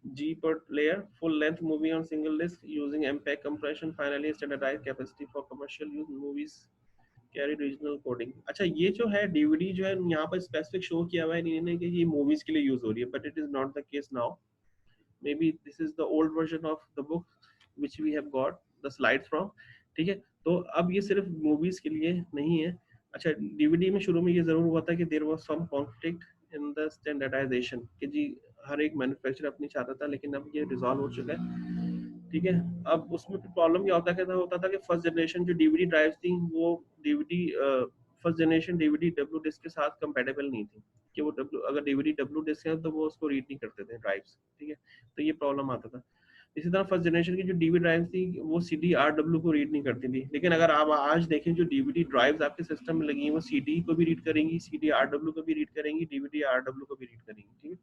G per layer, full length movie on single disc using MPEG compression, finally standardized capacity for commercial use, movies carry regional coding। अच्छा, ये जो है डीवीडी जो है यहाँ पर स्पेसिफिक शो किया हुआ है इन्होंने कि ये मूवीज के लिए यूज हो रही है, but it is not the case now. maybe this is the old version of the book which we have got the slides from, ठीक है। तो अब ये सिर्फ मूवीज के लिए नहीं है। अच्छा, डीवीडी में शुरू में ये जरूर हुआ था कि there was some conflict in the standardization, कि जी हर एक मैन्युफैक्चरर अपनी चाहता था, लेकिन अब ये रिजॉल्व हो चुका है, ठीक है। अब उसमें प्रॉब्लम क्या होता था कि फर्स्ट जनरेशन जो डीवीडी ड्राइव्स थी वो DVD first generation DVD W disc के साथ कंपेटेबल नहीं थी, कि वो डब्ल्यू अगर डीवीडी डब्ल्यू डिस्क है तो वो उसको रीड नहीं करते थे ड्राइव्स, ठीक है। तो ये प्रॉब्लम आता था। इसी तरह फर्स्ट जनरेशन की जो डीवीडी ड्राइव थी वो सीडी आर डब्ल्यू को रीड नहीं करती थी, लेकिन अगर आप आज देखें जो डीवीडी ड्राइव्स आपके सिस्टम में लगी हैं वो सीडी को भी रीड करेंगी, सीडी आर डब्ल्यू को भी रीड करेंगी, डीवीडी आर डब्ल्यू को भी रीड करेंगी, ठीक है।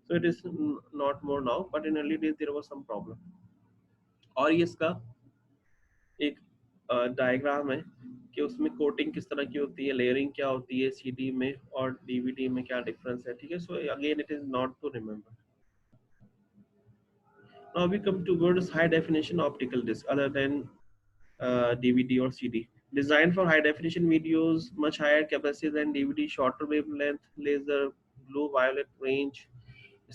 So it is not more now, but in early days there was some problem. और ये इसका एक डायग्राम है कि उसमें कोटिंग किस तरह की होती है, लेयरिंग क्या होती है सीडी में और डीवीडी में क्या डिफरेंस है, ठीक है। So again it is not to remember. Now we come towards high definition optical disc other than DVD or CD. Designed for high definition videos, much higher capacity than DVD, shorter wavelength, laser, blue violet range,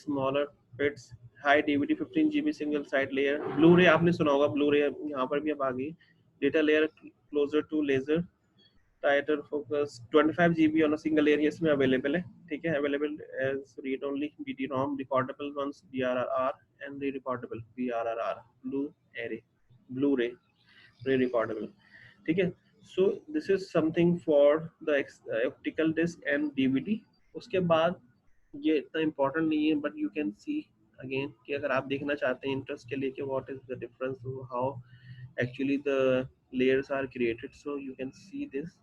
smaller bits, high DVD 15 GB single side layer. Blu-ray आपने सुना होगा, Blu-ray यहाँ पर भी अब आ गई। Data layer closer to laser, tighter focus, 25 GB on a single area इसमें available है, ठीक है। Available as read only BD-ROM, recordable ones DRR and re-recordable BRRR, Blu-ray re-recordable, ठीक है। So this is something for the optical disc and DVD. उसके बाद ये इतना important नहीं है, but you can see again कि अगर आप देखना चाहते हैं इंटरेस्ट के लिए कि what is the difference, how actually the layers are created, so you can see this.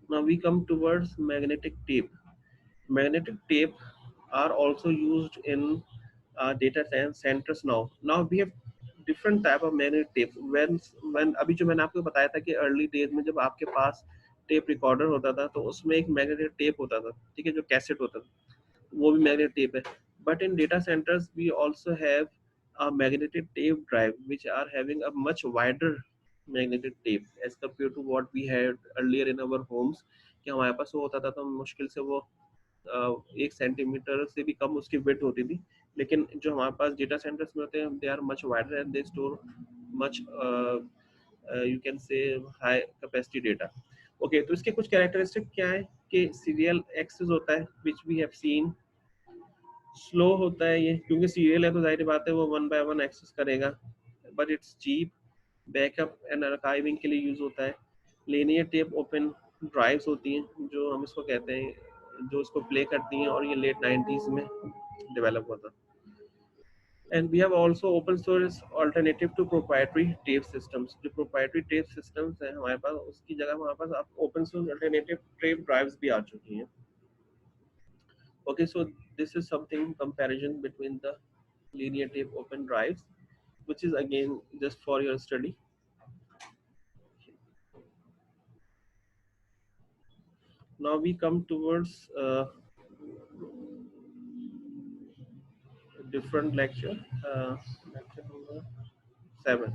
Now we come towards magnetic tape. Magnetic tape are also used in data centers now. Now we have different type of magnetic tape. When अभी जो मैंने आपको बताया था कि early days में जब आपके पास टेप रिकॉर्डर होता था तो उसमें एक मैग्नेटिक टेप होता था, ठीक है, जो कैसेट होता था, वो भी मैग्नेटिक टेप है। But in data centers we also have a magnetic tape drive which are having a much wider magnetic tape as compared to what we had earlier in our homes, कि हमारे पास वो होता था तो मुश्किल से वो 1 सेंटीमीटर से भी कम उसकी विड्थ होती थी, लेकिन जो हमारे पास डेटा सेंटर्स में होते हैं they are much wider and they store much you can say high capacity data. Okay, तो इसके कुछ कैरेक्टरिस्टिक क्या है कि सीरियल एक्सेस होता है which we have seen, slow होता है ये क्योंकि सीरियल है तो जाहिर बात है वो 1 by 1 एक्सेस करेगा, but it's cheap, backup and archiving के लिए यूज होता है। लीनियर टेप ओपन ड्राइव्स होती हैं जो हम इसको कहते हैं, जो इसको प्ले करती हैं, और ये लेट 90s में डेवलप हुआ था। And we have also open source alternative to proprietary tape systems. जो proprietary tape systems हैं हमारे पास, उसकी जगह हमारे पास अब open source alternative tape drives भी आ चुकी हैं। Okay, so this is something comparison between the linear tape open drives, which is again just for your study. Now we come towards different lecture, lecture number 7.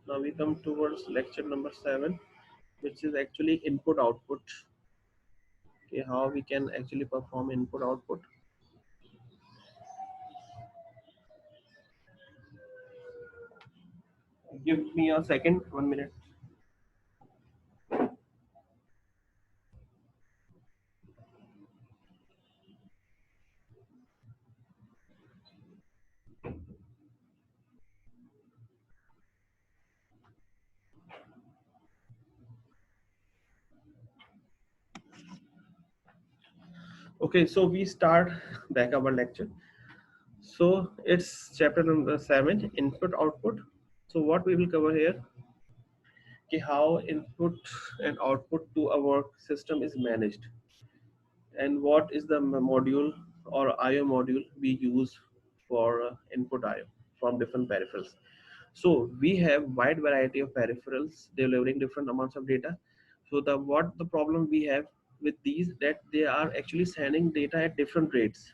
Now we come towards lecture number 7, which is actually input output. Okay, how we can actually perform input output. Give me a second, 1 minute. Okay, so we start back our lecture. So it's chapter number 7, input output. So what we will cover here, okay, how input and output to our system is managed, and what is the module or IO module we use for input IO from different peripherals. So we have wide variety of peripherals delivering different amounts of data. So the problem we have with these, that they are actually sending data at different rates,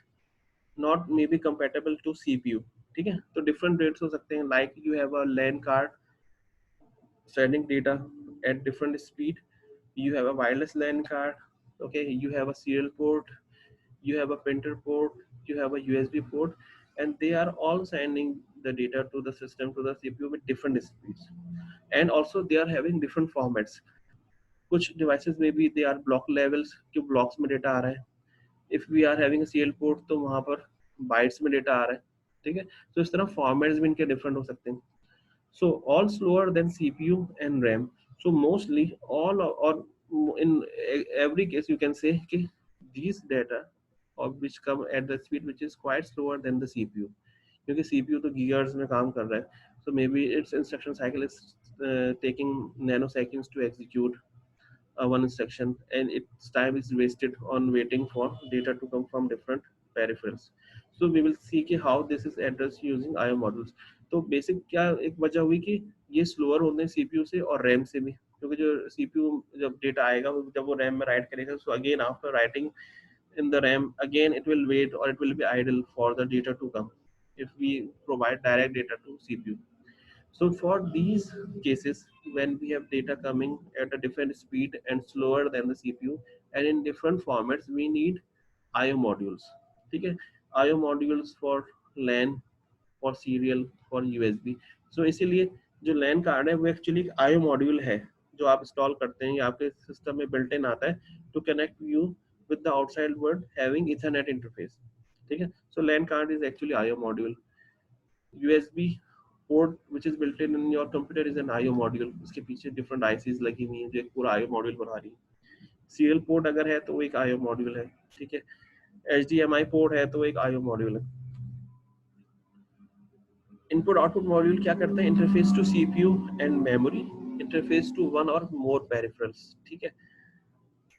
not maybe compatible to CPU, ठीक है। तो different rates हो सकते हैं, like you have a LAN card sending data at different speed, you have a wireless LAN card, okay, you have a serial port, you have a printer port, you have a USB port, and they are all sending the data to the system, to the CPU with different speeds, and also they are having different formats. कुछ devices में भी they are block levels, कि blocks में data आ रहा है. If we are having a CL port तो वहाँ पर bytes में data आ रहा है, ठीक है. तो इस तरह formats भी इनके different हो सकते हैं. So all slower than CPU and RAM. So mostly all, or in every case you can say कि these data of which come at the speed which is quite slower than the CPU, क्योंकि CPU तो gigahertz में काम कर रहा है. So maybe its instruction cycle is taking nanoseconds to execute one instruction, and its time is wasted on waiting for data to come from different peripherals. So we will see कि how this is addressed using IO modules. तो बेसिक क्या एक वजह हुई कि ये स्लोअर होते हैं सीपीयू से और रैम से भी, क्योंकि जो सीपीयू जब डेटा आएगा जब वो रैम में राइट करेगा, so again after writing in the RAM, again it will wait or it will be idle for the data to come if we provide direct data to CPU. So for these cases, when we have data coming at a different speed and slower than the CPU and in different formats, we need IO modules. ठीक है, IO modules for LAN, for serial, for USB. So इसीलिए जो LAN कार्ड है वो एक्चुअली IO मॉड्यूल है जो आप इंस्टॉल करते हैं या आपके सिस्टम में बिल्ट इन आता है to connect you with the outside world having Ethernet interface. ठीक है, so LAN card is actually IO module. USB port which is built in your computer is an IO module. उसके पीछे different ICs लगी हुई हैं जो एक पूरा IO module बना रही है. सीरियल पोर्ट अगर है तो वो एक IO मॉड्यूल है, ठीक है. HDMI पोर्ट है तो वो एक IO मॉड्यूल है. इनपुट आउटपुट मॉड्यूल क्या करते हैं? Interface to CPU and memory, interface to one or more peripherals. ठीक है,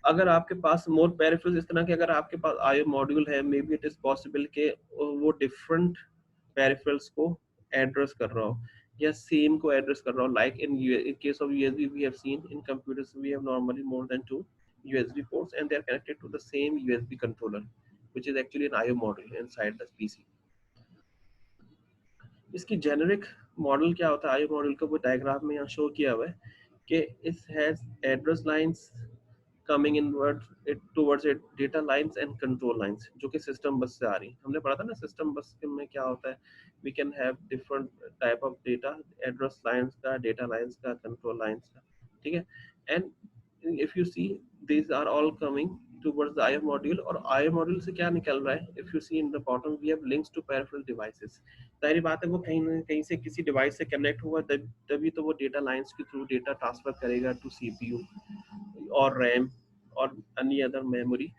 अगर आपके पास मोर पेरिफेरल्स इस तरह के अगर आपके पास आईओ मॉड्यूल है, may be it is possible के वो डिफरेंट पेरिफेरल्स को एड्रेस कर रहा हो या सेम को एड्रेस कर रहा हो. Like in case of USB we have seen in computers we have normally more than 2 USB ports and they are connected to the same USB controller which is actually an IO module inside the PC. इसकी जेनेरिक मॉडल क्या होता है? आईओ मॉडल का वो डायग्राम में यहाँ शो किया हुआ है कि it has address lines coming inward it towards it data lines and contour lines जो कि सिस्टम बस से आ रही है. हमने पढ़ा था ना सिस्टम बस में क्या होता है, we can have different type of data, address lines का, डेटा लाइंस का, कंट्रोल लाइंस का. ठीक है, and if you see these are all coming towards the IO module. और IO module से क्या निकल रहा है? If you see in the bottom we have links to peripheral devices. जाहिर बात है वो कहीं ना कहीं से किसी डिवाइस से कनेक्ट हुआ तभी तो वो डेटा लाइंस के थ्रू डेटा ट्रांसफर करेगा टू सीपीयू और रैम और अन्य अदर मेमोरी,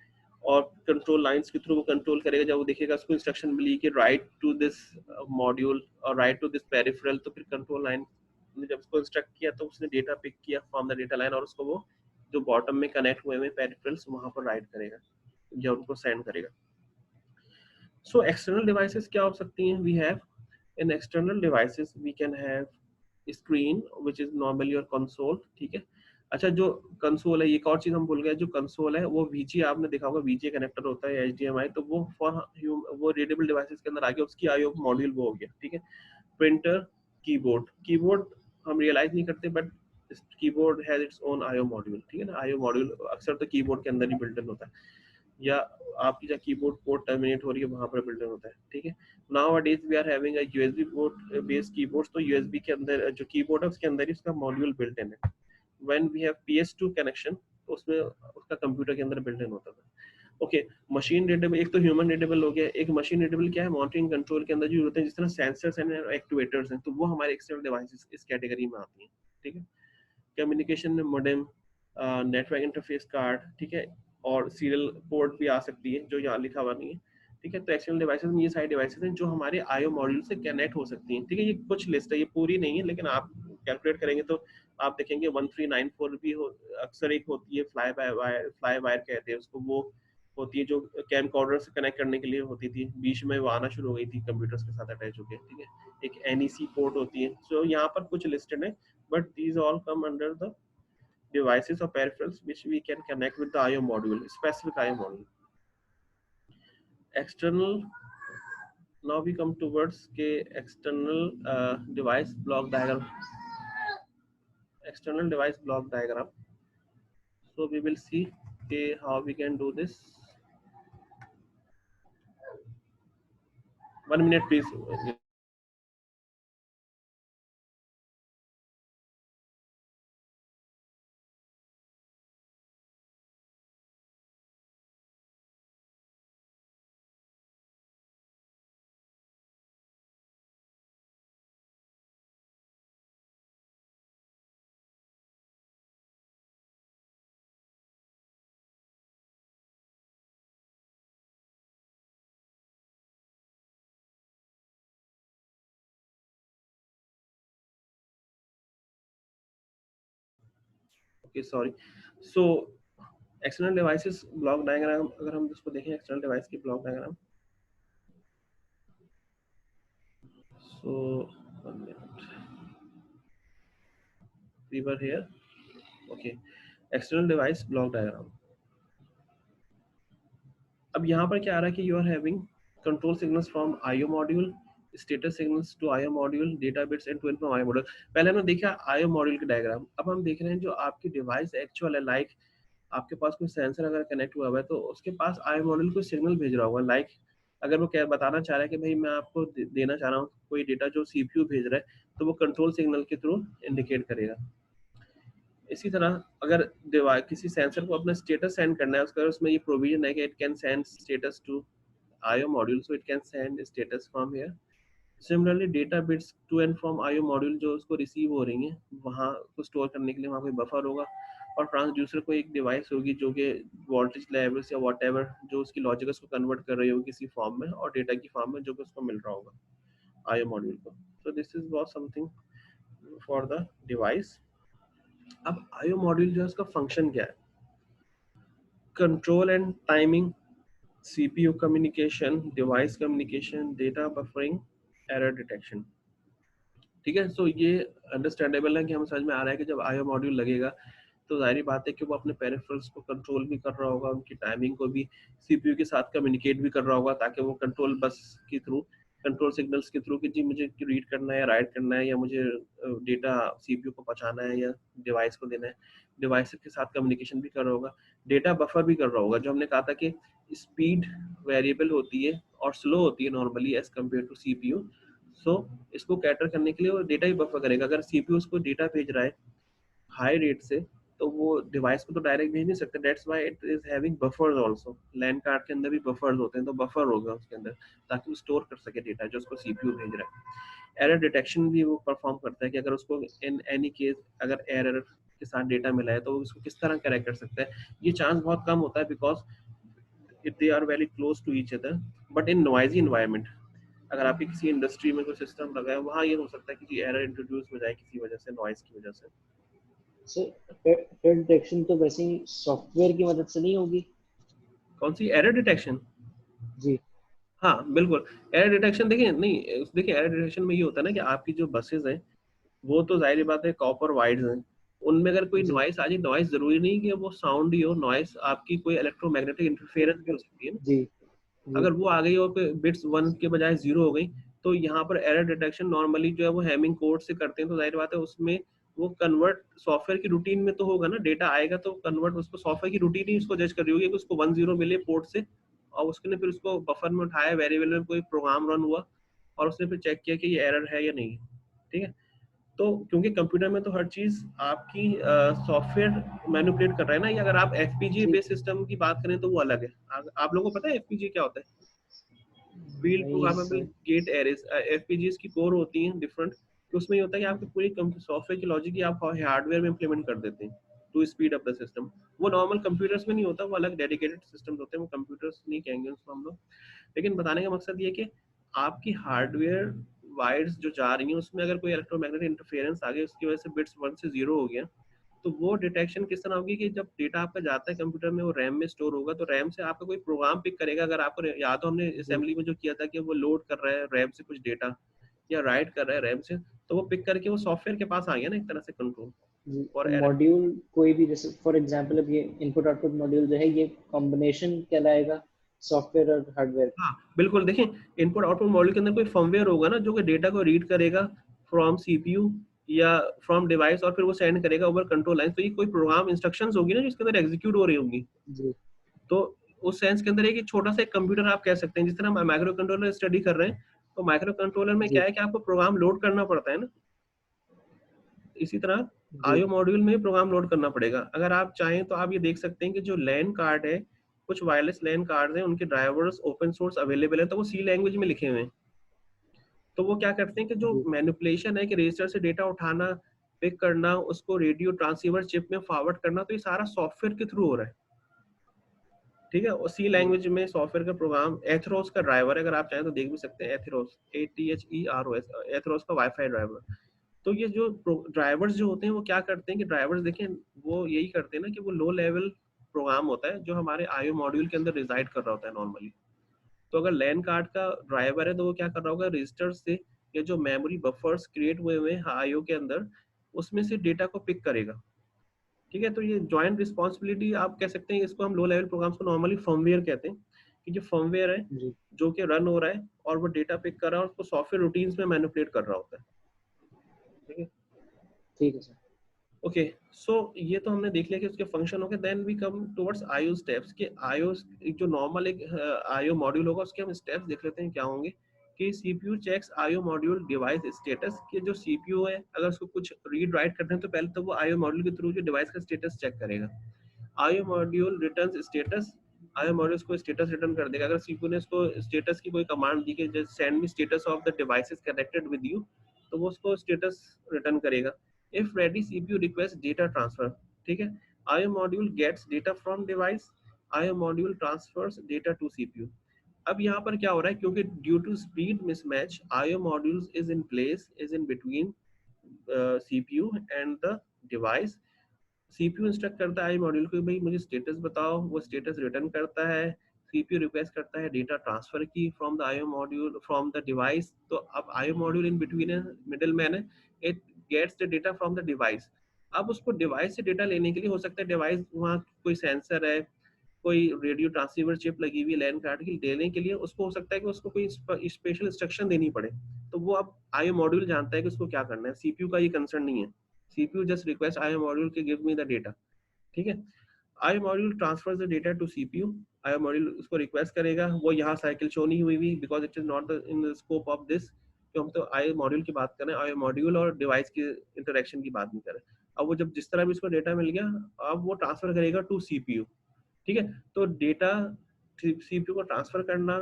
और कंट्रोल लाइंस के थ्रू वो कंट्रोल करेगा. जब वो देखेगा उसको इंस्ट्रक्शन मिली कि राइट टू दिस मॉड्यूल और राइट टू दिस पेरिफेरल, तो फिर कंट्रोल लाइन ने जब उसको इंस्ट्रक्ट किया तो उसने डेटा पिक किया फ्रॉम द डेटा लाइन और उसको वो जो बॉटम में कनेक्ट हुए हुए पेरिफेरल्स वहां पर राइट करेगा या उनको सेंड करेगा. सो एक्सटर्नल डिवाइसेस क्या हो सकती हैं? We have in external devices we can have screen which is normally your console. ठीक है, अच्छा जो कंसोल है, एक और चीज हम भूल गए, जो कंसोल है वो वीजी, आपने देखा होगा वीजी कनेक्टर होता है, एचडीएमआई, तो वो फॉर वो रीडेबल डिवाइसेस के अंदर आ गया, उसकी आईओ मॉड्यूल वो हो गया. ठीक है, प्रिंटर, कीबोर्ड, कीबोर्ड हम रियलाइज नहीं करते but keyboard has its own IO module. ठीक है ना, आईओ मॉड्यूल अक्सर तो कीबोर्ड के अंदर ही बिल्ट इन होता है या आपकी जहाँ कीबोर्ड पोर्ट टर्मिनेट हो रही है वहां पर बिल्ट इन होता है. ठीक है, now days we are having a USB port based keyboards, तो यूएसबी के अंदर जो कीबोर्ड है उसके अंदर ही उसका मॉड्यूल बिल्ट इन है. When we have PS2 connection तो उसमें उसका कंप्यूटर के अंदर बिल्ट इन होता था. ओके, मशीन रीडेबल, एक तो ह्यूमन रीडेबल हो गया, एक मशीन रीडेबल क्या है? मॉनिटरिंग कंट्रोल के अंदर जो होते हैं जिस तरह सेंसर्स एंड एक्चुएटर्स हैं, तो वो हमारे एक्सटर्नल डिवाइसेस इस कैटेगरी में आती हैं. ठीक है, कम्युनिकेशन में मोडेम, नेटवर्क इंटरफेस कार्ड, ठीक है, और सीरियल पोर्ट भी आ सकती है जो यहाँ लिखा हुआ नहीं है. ठीक है, तो एक्सटर्नल डिवाइसेस में ये सारी डिवाइसेस हैं जो हमारे आईओ मॉड्यूल से कनेक्ट हो सकती हैं. ठीक है, ये कुछ लिस्ट है, ये पूरी नहीं है, लेकिन आप कैलकुलेट करेंगे तो आप देखेंगे 1394 भी हो, अक्सर एक होती है फ्लाई वायर कहते हैं उसको, वो होती है जो कैम कॉर्डर से कनेक्ट करने के लिए होती थी, बीच में वो आना शुरू हो गई थी कंप्यूटर्स के साथ अटैच होकर. ठीक है, एक एनईसी पोर्ट होती है. सो यहाँ पर कुछ लिस्टेड है, but these all come under the devices or peripherals which we can connect with the IO module, specific IO module. External, now we come towards के external device block diagram. External device block diagram. So we will see के, how we can do this. 1 minute please. Okay, sorry. So external devices block diagram, अगर हम इसको देखें एक्सटर्नल डिवाइस की block diagram, so 1 minute, we were here. Okay, external device block diagram. अब यहाँ पर क्या आ रहा है कि you are having control signals from IO module, status signals to IO module, data bits and to and from IO module. पहले हमने देखा IO module की डायग्राम, अब हम देख रहे हैं जो आपकी डिवाइस एक्चुअल है, लाइक आपके पास कोई सेंसर अगर कनेक्ट हुआ है तो उसके पास आई मॉड्यूल को सिग्नल भेज रहा होगा, लाइक अगर वो क्या बताना चाह रहा है कि भाई मैं आपको देना चाह रहा हूँ कोई डेटा जो सीपीयू भेज रहा है, तो वो कंट्रोल सिग्नल के थ्रू इंडिकेट करेगा। इसी तरह अगर डिवाइस किसी सेंसर को अपना स्टेटस सेंड करना है, उसका उसमें ये प्रोविजन है कि it can send status to IO module, so it can send status from here. Similarly data bits to and from IO module जो उसको रिसीव हो रही हैं, वहाँ को स्टोर करने के लिए वहाँ कोई बफर होगा, और ट्रांसड्यूसर को एक डिवाइस होगी जो कि वोल्टेज लेवल्स या वॉट एवर जो उसकी लॉजिक को कन्वर्ट कर रही होगी किसी फॉर्म में और डेटा की फॉर्म में जो कि उसको मिल रहा होगा IO मॉड्यूल को। सो this is what something for the device. अब IO मॉड्यूल जो है उसका फंक्शन क्या है? Control and timing, CPU communication, device communication, data buffering, error detection. ठीक है, सो ये अंडरस्टैंडेबल है कि हमें समझ में आ रहा है कि जब IO मॉड्यूल लगेगा तो जाहिर बात है कि वो अपने पेरिफेरल्स को कंट्रोल भी कर रहा होगा, उनकी टाइमिंग को भी CPU के साथ कम्युनिकेट भी कर रहा होगा, ताकि वो कंट्रोल बस के थ्रू, कंट्रोल सिग्नल्स के थ्रू कि जी मुझे रीड करना है या राइट करना है या मुझे डेटा CPU को पहुंचाना है या डिवाइस को देना है, डिवाइस के साथ कम्युनिकेशन भी कर रहा होगा, डेटा बफर भी कर रहा होगा। जो हमने कहा था कि स्पीड वेरिएबल होती है और स्लो होती है normally as compare to CPU, so इसको कैटर करने के लिए वो डेटा ही बफर करेगा। अगर CPU उसको डेटा भेज रहा है हाई रेट से, तो वो डिवाइस को तो डायरेक्ट भेज नहीं सकते, that's why it is having buffers also. LAN card के अंदर भी बफर्स होते हैं, तो बफर होगा उसके अंदर ताकि वो स्टोर कर सके डेटा जो उसको सीपीयू भेज रहा है। एरर डिटेक्शन भी वो परफॉर्म करता है कि अगर उसको इन एनी केस अगर एरर के साथ डेटा मिला है तो उसको किस तरह करेक्ट कर सकता है। ये चांस बहुत कम होता है because it they are very close to each other, but in noisy environment अगर आपकी किसी इंडस्ट्री में कोई सिस्टम लगा है वहाँ ये हो सकता है कि एरर इंट्रोड्यूस हो जाए किसी वजह से, नॉइज की वजह से। सर एरर डिटेक्शन तो वैसे ही सॉफ्टवेयर की मदद से नहीं होगी? कौन सी एरर डिटेक्शन? जी हाँ बिल्कुल, एरर डिटेक्शन देखिए, नहीं देखिए एरर डिटेक्शन में ये होता है ना कि आपकी जो बसेज हैं वो तो जाहिर बात है कॉपर वाइड्स हैं, उनमें अगर कोई जी नॉइस आ जाए, नॉइस जरूरी नहीं कि वो साउंड ही हो, नॉइस आपकी कोई इलेक्ट्रोमैग्नेटिक इंटरफेरेंस भी हो सकती है ना। जी जी अगर वो आ गई और बिट्स 1 के बजाय 0 हो गई, तो यहाँ पर एरर डिटेक्शन नॉर्मली जो है वो हैमिंग कोड से करते हैं, तो जाहिर बात है उसमें वो कन्वर्ट सॉफ्टवेयर की रूटीन में तो होगा ना, डेटा आएगा तो कन्वर्ट उसको सॉफ्टवेयर की रूटीन ही उसको जज कर रही होगी कि उसको 1-0 मिले पोर्ट से, और उसने फिर उसको बफर में उठाया, वेरिएबल में कोई प्रोग्राम रन हुआ और उसने फिर चेक किया कि ये एरर है या नहीं। ठीक है, तो क्योंकि कंप्यूटर में तो हर चीज आपकी सॉफ्टवेयर मैनिपुलेट कर रहा है ना, ये अगर आप एफपीजीए जी बेस्ड सिस्टम की बात करें तो वो अलग है। आप लोगों को पता है एफपीजीए क्या होता है? फील्ड नहीं प्रोग्रामेबल सर। गेट एरेज, एफपीजीएस की कोर होती हैं डिफरेंट, कि उसमें ये होता है कि आपकी पूरी सॉफ्टवेयर की लॉजिक ही आप हार्डवेयर में इंप्लीमेंट कर देते हैं to speed up the system. वो नॉर्मल कंप्यूटर्स में नहीं होता, वो अलग डेडिकेटेड सिस्टम्स होते हैं, वो कंप्यूटर्स नहीं कहेंगे उसको हम लोग। लेकिन बताने का मकसद ये कि आपकी हार्डवेयर वायर्स जो जा रही हैं उसमें अगर कोई इलेक्ट्रोमैग्नेटिक इंटरफेरेंस आ गया, उसकी वजह से बिट्स 1 से 0 हो गया, तो वो डिटेक्शन किस तरह होगी कि जब डेटा आपका जाता है कंप्यूटर में, वो रैम में स्टोर होगा, तो रैम से आपका कोई प्रोग्राम पिक करेगा। अगर आपको याद हो हमने जी असेंबली में जो किया था कि वो लोड कर रहा है रैम से कुछ डेटा या राइट कर रहा है रैम से, तो वो पिक करके वो सॉफ्टवेयर के पास आ गया ना एक तरह से कंट्रोल जी। और एरर। मॉड्यूल कोई भी, जैसे फॉर एग्जांपल अब ये इनपुट आउटपुट मॉड्यूल जो है ये कॉम्बिनेशन कहलाएगा सॉफ्टवेयर और हार्डवेयर का? हाँ बिल्कुल, देखिए इनपुट आउटपुट मॉड्यूल के अंदर कोई फर्मवेयर होगा ना जो कि डेटा को रीड करेगा फ्रॉम सीपीयू या फ्रॉम डिवाइस और फिर वो सेंड करेगा ओवर कंट्रोल लाइन, तो ये कोई प्रोग्राम इंस्ट्रक्शंस होगी ना जिसके अंदर एग्जीक्यूट हो रही होंगी। जी तो उस सेंस के अंदर एक छोटा सा एक कंप्यूटर आप कह सकते हैं, जिस तरह हम माइक्रो कंट्रोलर स्टडी कर रहे हैं, तो माइक्रो कंट्रोलर में क्या जी है कि आपको प्रोग्राम लोड करना पड़ता है ना, इसी तरह जी आईओ मॉड्यूल में प्रोग्राम लोड करना पड़ेगा। अगर आप चाहें तो आप ये देख सकते हैं कि जो लैन कार्ड है, कुछ वायरलेस लैन कार्ड हैं, उनके ड्राइवर्स ओपन सोर्स अवेलेबल है, तो वो सी लैंग्वेज में लिखे हुए हैं। तो वो क्या करते हैं कि जो जी मैनिपुलेशन है कि रजिस्टर से डेटा उठाना, पिक करना, उसको रेडियो ट्रांसीवर चिप में फॉरवर्ड करना, तो ये सारा सॉफ्टवेयर के थ्रू हो रहा है। ठीक है, और सी जी लैंग्वेज में सॉफ्टवेयर का प्रोग्राम एथरोस का ड्राइवर है, अगर आप चाहें तो देख भी सकते हैं, एथरोस ATHEROS, एथरोस का वाईफाई ड्राइवर। तो ये जो ड्राइवर्स जो होते हैं वो क्या करते हैं कि ड्राइवर्स देखें, वो यही करते हैं ना कि वो लो लेवल प्रोग्राम होता है जो हमारे आईओ मॉड्यूल के अंदर रिजाइड कर रहा होता है नॉर्मली। तो अगर लैन कार्ड का ड्राइवर है तो वो क्या कर रहा होगा, रजिस्टर से या जो मेमोरी बफर्स क्रिएट हुए हुए हैं आईओ के अंदर, उसमें से डेटा को पिक करेगा। ठीक है, तो ये जॉइंट रिस्पॉन्सिबिलिटी आप कह सकते हैं, इसको हम लो लेवल प्रोग्राम्स को नॉर्मली फर्मवेयर कहते हैं, कि जो फर्मवेयर है जी जो कि रन हो रहा है और वो डेटा पिक कर रहा है और उसको सॉफ्टवेयर रूटीन्स में मैनिपुलेट कर रहा होता है। ठीक है, ठीक है सर। ओके। सो ये तो हमने देख लिया कि उसके फंक्शन हो गए। Then we come towards IO steps, कि आईओ जो नॉर्मल एक आईओ मॉड्यूल होगा उसके हम स्टेप्स देख लेते हैं क्या होंगे। कि CPU checks IO module device status, कि जो सीपीयू है अगर उसको कुछ रीड राइट करना है तो पहले तो वो आईओ मॉड्यूल के थ्रू जो डिवाइस का स्टेटस चेक करेगा। IO module return status, IO module को स्टेटस रिटर्न कर देगा। अगर सीपीयू ने इसको स्टेटस की कोई कमांड दी कि just send me status of the devices connected with you, तो वो उसको स्टेटस रिटर्न करेगा। If ready CPU request data transfer, ठीक है, IO module gets data from device, IO module transfers data to CPU. अब यहाँ पर क्या हो रहा है, क्योंकि due to speed mismatch IO modules is in place, is in between CPU and the device. CPU instruct करता है आई मॉड्यूल को, भाई मुझे स्टेटस बताओ, वो स्टेटस रिटर्न करता है। सीपीयू रिक्वेस्ट करता है डेटा ट्रांसफर की from the IO module from the device. तो अब आईओ मॉड्यूल इन बिटवीन है, मिडिल मैन है, it gets the data from the device. अब उसको डिवाइस से डेटा लेने के लिए हो सकता है डिवाइस वहाँ कोई सेंसर है, कोई रेडियो ट्रांसीवर चिप लगी हुई लैन कार्ड की, देने के लिए उसको हो सकता है कि उसको कोई स्पेशल इंस्ट्रक्शन देनी पड़े। तो वो अब आईओ मॉड्यूल जानता है कि उसको क्या करना है, सीपीयू का ये कंसर्न नहीं है। CPU just request IO module के गिव मी द डेटा। ठीक है, I module transfer the data to CPU. I module उसको रिक्वेस्ट करेगा, वो यहाँ साइकिल शो नहीं हुई हुई because it is not in the scope of this, तो हम तो आई मॉड्यूल की बात कर रहे हैं, आई मॉड्यूल और डिवाइस के इंटरेक्शन की बात नहीं कर रहे। अब वो जब जिस तरह भी उसको डेटा मिल गया, अब वो ट्रांसफर करेगा टू सीपीयू। ठीक है, तो डेटा सीपीयू को ट्रांसफर करना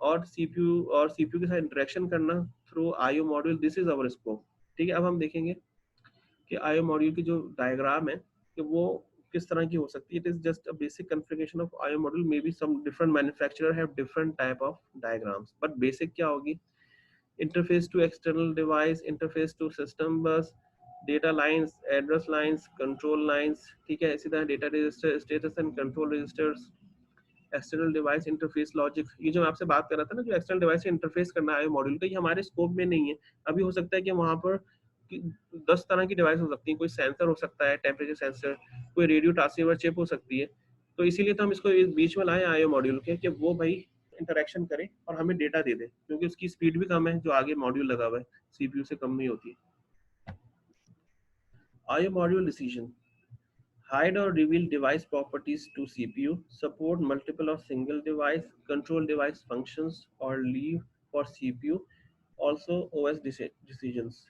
और सीपीयू के साथ इंटरेक्शन करना through IO module, this is our scope. ठीक है, अब हम देखेंगे कि आईओ मॉड्यूल की जो डायग्राम है कि वो किस तरह की हो सकती है। It is just a basic configuration of IO module, may be some different manufacturer have different type of diagrams, but basic क्या होगी, interface to external device, interface to system bus, data lines, address lines, control lines. ठीक है, इसी तरह data register, status and control registers, external device interface logic. ये जो मैं आपसे बात कर रहा था ना, जो एक्सटर्नल डिवाइस से इंटरफेस करना है मॉड्यूल का, ये हमारे स्कोप में नहीं है। अभी हो सकता है कि वहाँ पर 10 तरह की डिवाइस हो सकती है, कोई सेंसर हो सकता है, टेम्परेचर सेंसर, कोई रेडियो ट्रांसीवर चिप हो सकती है। तो इसीलिए तो हम इसको इस बीच में लाए आईओ मॉड्यूल के, कि वो भाई इंटरेक्शन करे और हमें डेटा दे दे, क्योंकि उसकी स्पीड भी कम है, जो आगे मॉड्यूल लगा हुआ है सीपीयू से कम नहीं होती है। IO module decision, hide or reveal device properties to CPU, support multiple or single device, control device functions, or leave for CPU. Also OS decisions.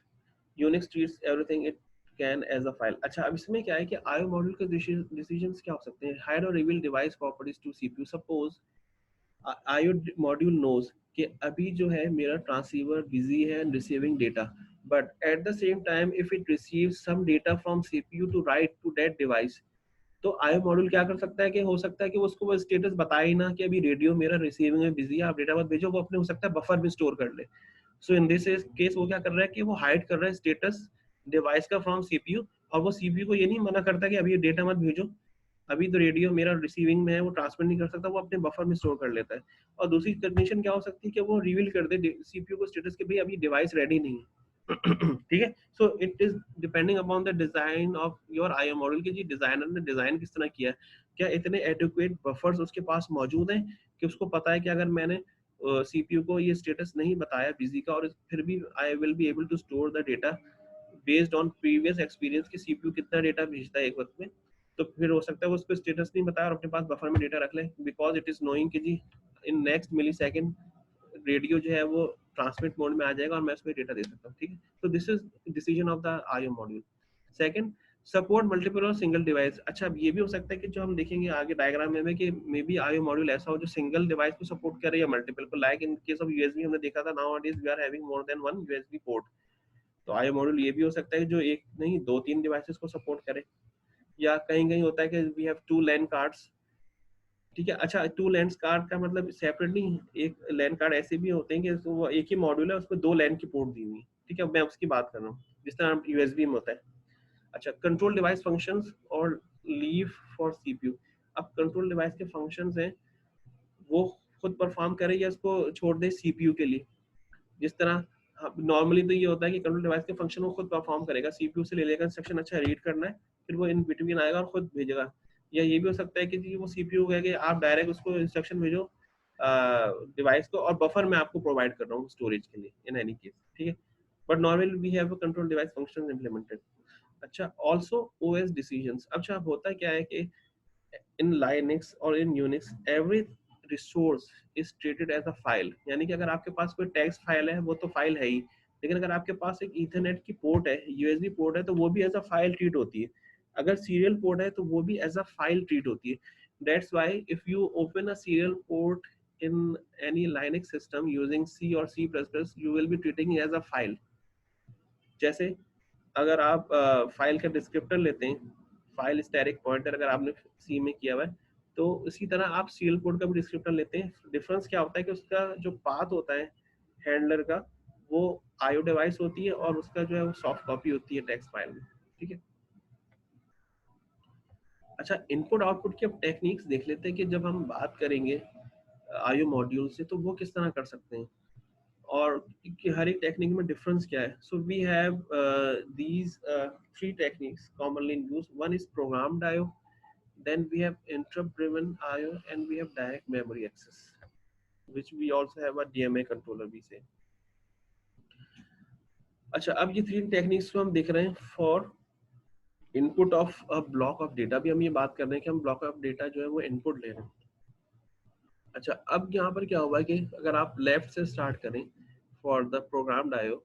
Unix treats everything it can as a file. अच्छा, अब इसमें क्या है कि IO मॉड्यूल के डिसीजंस क्या हो सकते हैं, hide or reveal device properties to CPU. Suppose IO module knows कि अभी जो है मेरा ट्रांसीवर बिजी है receiving data, but at the same time if it receives some data from CPU to write to that device, तो आईओ मॉड्यूल क्या कर सकता है कि हो सकता है कि वो उसको वो स्टेटस बताए ही ना कि अभी रेडियो मेरा रिसीविंग में बिजी है, आप डेटा मत भेजो, वो अपने हो सकता है बफर में स्टोर कर ले। सो इन दिस केस वो क्या कर रहा है कि वो हाइड कर रहा है स्टेटस डिवाइस का फ्रॉम सीपीयू, और वो सीपीयू को ये नहीं मना करता कि अभी डेटा मत भेजो, अभी तो रेडियो मेरा रिसीविंग में है, वो ट्रांसफर नहीं कर सकता, वो अपने बफर में स्टोर कर लेता है। और दूसरी कंडीशन क्या हो सकती है कि वो रिवील कर दे सीपीयू को स्टेटस के भाई अभी डिवाइस रेडी नहीं है। ठीक है, so it is depending upon the design of your IO module, की जी डिजाइनर ने डिजाइन किस तरह किया है, क्या इतने एडुकेट बफर्स उसके पास मौजूद हैं कि उसको पता है कि अगर मैंने सीपीयू को ये स्टेटस नहीं बताया बिजी का, और फिर भी I will be able to store the data based on previous experience कि सीपीयू कितना डेटा भेजता है एक वक्त में। तो फिर हो सकता है वो उसको स्टेटस नहीं बताया और अपने पास बफर में डेटा रख ले, बिकॉज इट इज नोइंग कि जी in next millisecond radio जो है वो ट्रांसमिट मोड में आ जाएगा और मैं उसमें डेटा दे सकता हूँ, ठीक है। तो this is decision of the IO module. Second, support multiple और सिंगल डिवाइस। अच्छा, अब ये भी हो सकता है कि जो हम देखेंगे आगे डायग्राम में कि मे बी आईओ मॉड्यूल ऐसा हो जो सिंगल डिवाइस को सपोर्ट करे या मल्टीपल को, like in case of USB हमने देखा था, now we are having more than one USB port. तो आईओ मॉड्यूल ये भी हो सकता है जो एक नहीं दो तीन डिवाइसेस को सपोर्ट करे, या कहीं कहीं होता है कि we have two LAN cards, ठीक है। अच्छा, टू लैन कार्ड का मतलब सेपरेट नहीं, एक लैन कार्ड ऐसे भी होते हैं कि तो वो एक ही मॉड्यूल है, उसमें दो लैन की पोर्ट दी हुई है, ठीक है। मैं उसकी बात कर रहा हूँ जिस तरह यूएसबी में होता है। अच्छा, कंट्रोल डिवाइस फंक्शंस और लीव फॉर सीपीयू। अब कंट्रोल डिवाइस के फंक्शंस हैं वो खुद परफॉर्म करे या इसको छोड़ दे सीपीयू के लिए। जिस तरह नॉर्मली तो ये होता है कि कंट्रोल डिवाइस के फंक्शन वो खुद परफॉर्म करेगा, सीपीयू से ले लेगा इंस्ट्रक्शन, अच्छा रीड करना है, फिर वो इन बिटवीन आएगा और खुद भेजेगा। या ये भी हो सकता है कि जी वो सीपीयू कहे कि आप डायरेक्ट उसको इंस्ट्रक्शन भेजो डिवाइस को, और बफर मैं आपको प्रोवाइड कर रहा हूँ स्टोरेज के लिए इन एनी केस, ठीक है। But normally we have control device functions implemented. अच्छा, ऑल्सो ओएस डिसीजंस। अच्छा, होता क्या है कि इन लाइनक्स और in Unix every resource is treated as a file, यानी कि अगर आपके पास कोई टेक्स्ट फाइल है वो तो फाइल है ही, लेकिन अगर आपके पास एक ईथरनेट की पोर्ट है, यूएसबी पोर्ट है, तो वो भी एज अ फाइल ट्रीट होती है। अगर सीरियल पोर्ट है तो वो भी एज अ फाइल ट्रीट होती है। That's why if you open a serial port in any Linux system using C or C++, you will be treating it as a file. जैसे अगर आप फाइल का डिस्क्रिप्टर लेते हैं, फाइल स्टैटिक पॉइंटर अगर आपने सी में किया हुआ है, तो इसी तरह आप सीरियल पोर्ट का भी डिस्क्रिप्टर लेते हैं। डिफरेंस क्या होता है कि उसका जो पाथ होता है हैंडलर का, वो आईओ डिवाइस होती है और उसका जो है वो सॉफ्ट कॉपी होती है टेक्स्ट फाइल में, ठीक है। अच्छा, इनपुट आउटपुट की अब टेक्निक्स देख लेते हैं कि जब हम बात करेंगे आईओ मॉड्यूल से तो वो किस तरह कर सकते हैं और कि हर एक टेक्निक में डिफरेंस क्या है। So we have these three techniques commonly in use. One is programmed IO, then we have interrupt driven IO, and we have direct memory access, which we also have a DMA controller we say. अच्छा, अब ये तीन टेक्निक्स को हम देख रहे हैं for input of a block of data. भी हम ये बात कर रहे हैं कि हम ब्लॉक ऑफ डेटा जो है वो इनपुट ले रहे हैं। अच्छा, अब यहाँ पर क्या हुआ है कि अगर आप लेफ्ट से स्टार्ट करें for the programmed IO,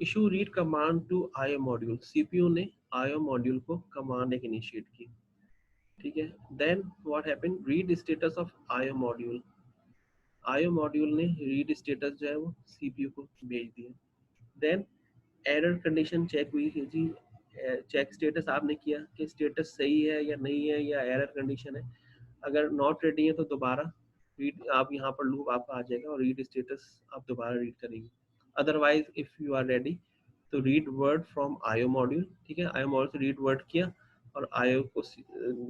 issue read command to IO module, CPU ने आईओ मॉड्यूल को कमांड एक इनिशिएट की, ठीक है। Then what happened, read status of IO module, IO module ने रीड स्टेटस जो है वो सीपीयू को भेज दिया। देन एरर कंडीशन चेक हुई कि जी चेक स्टेटस आपने किया कि स्टेटस सही है या नहीं है या एरर कंडीशन है। अगर नॉट रेडी है तो दोबारा रीड, आप यहाँ पर लूप आपका आ जाएगा और रीड स्टेटस आप दोबारा रीड करेंगे। Otherwise if you are ready तो read word from IO module, ठीक है। आईओ मॉड्यूल से रीड वर्ड किया और आईओ को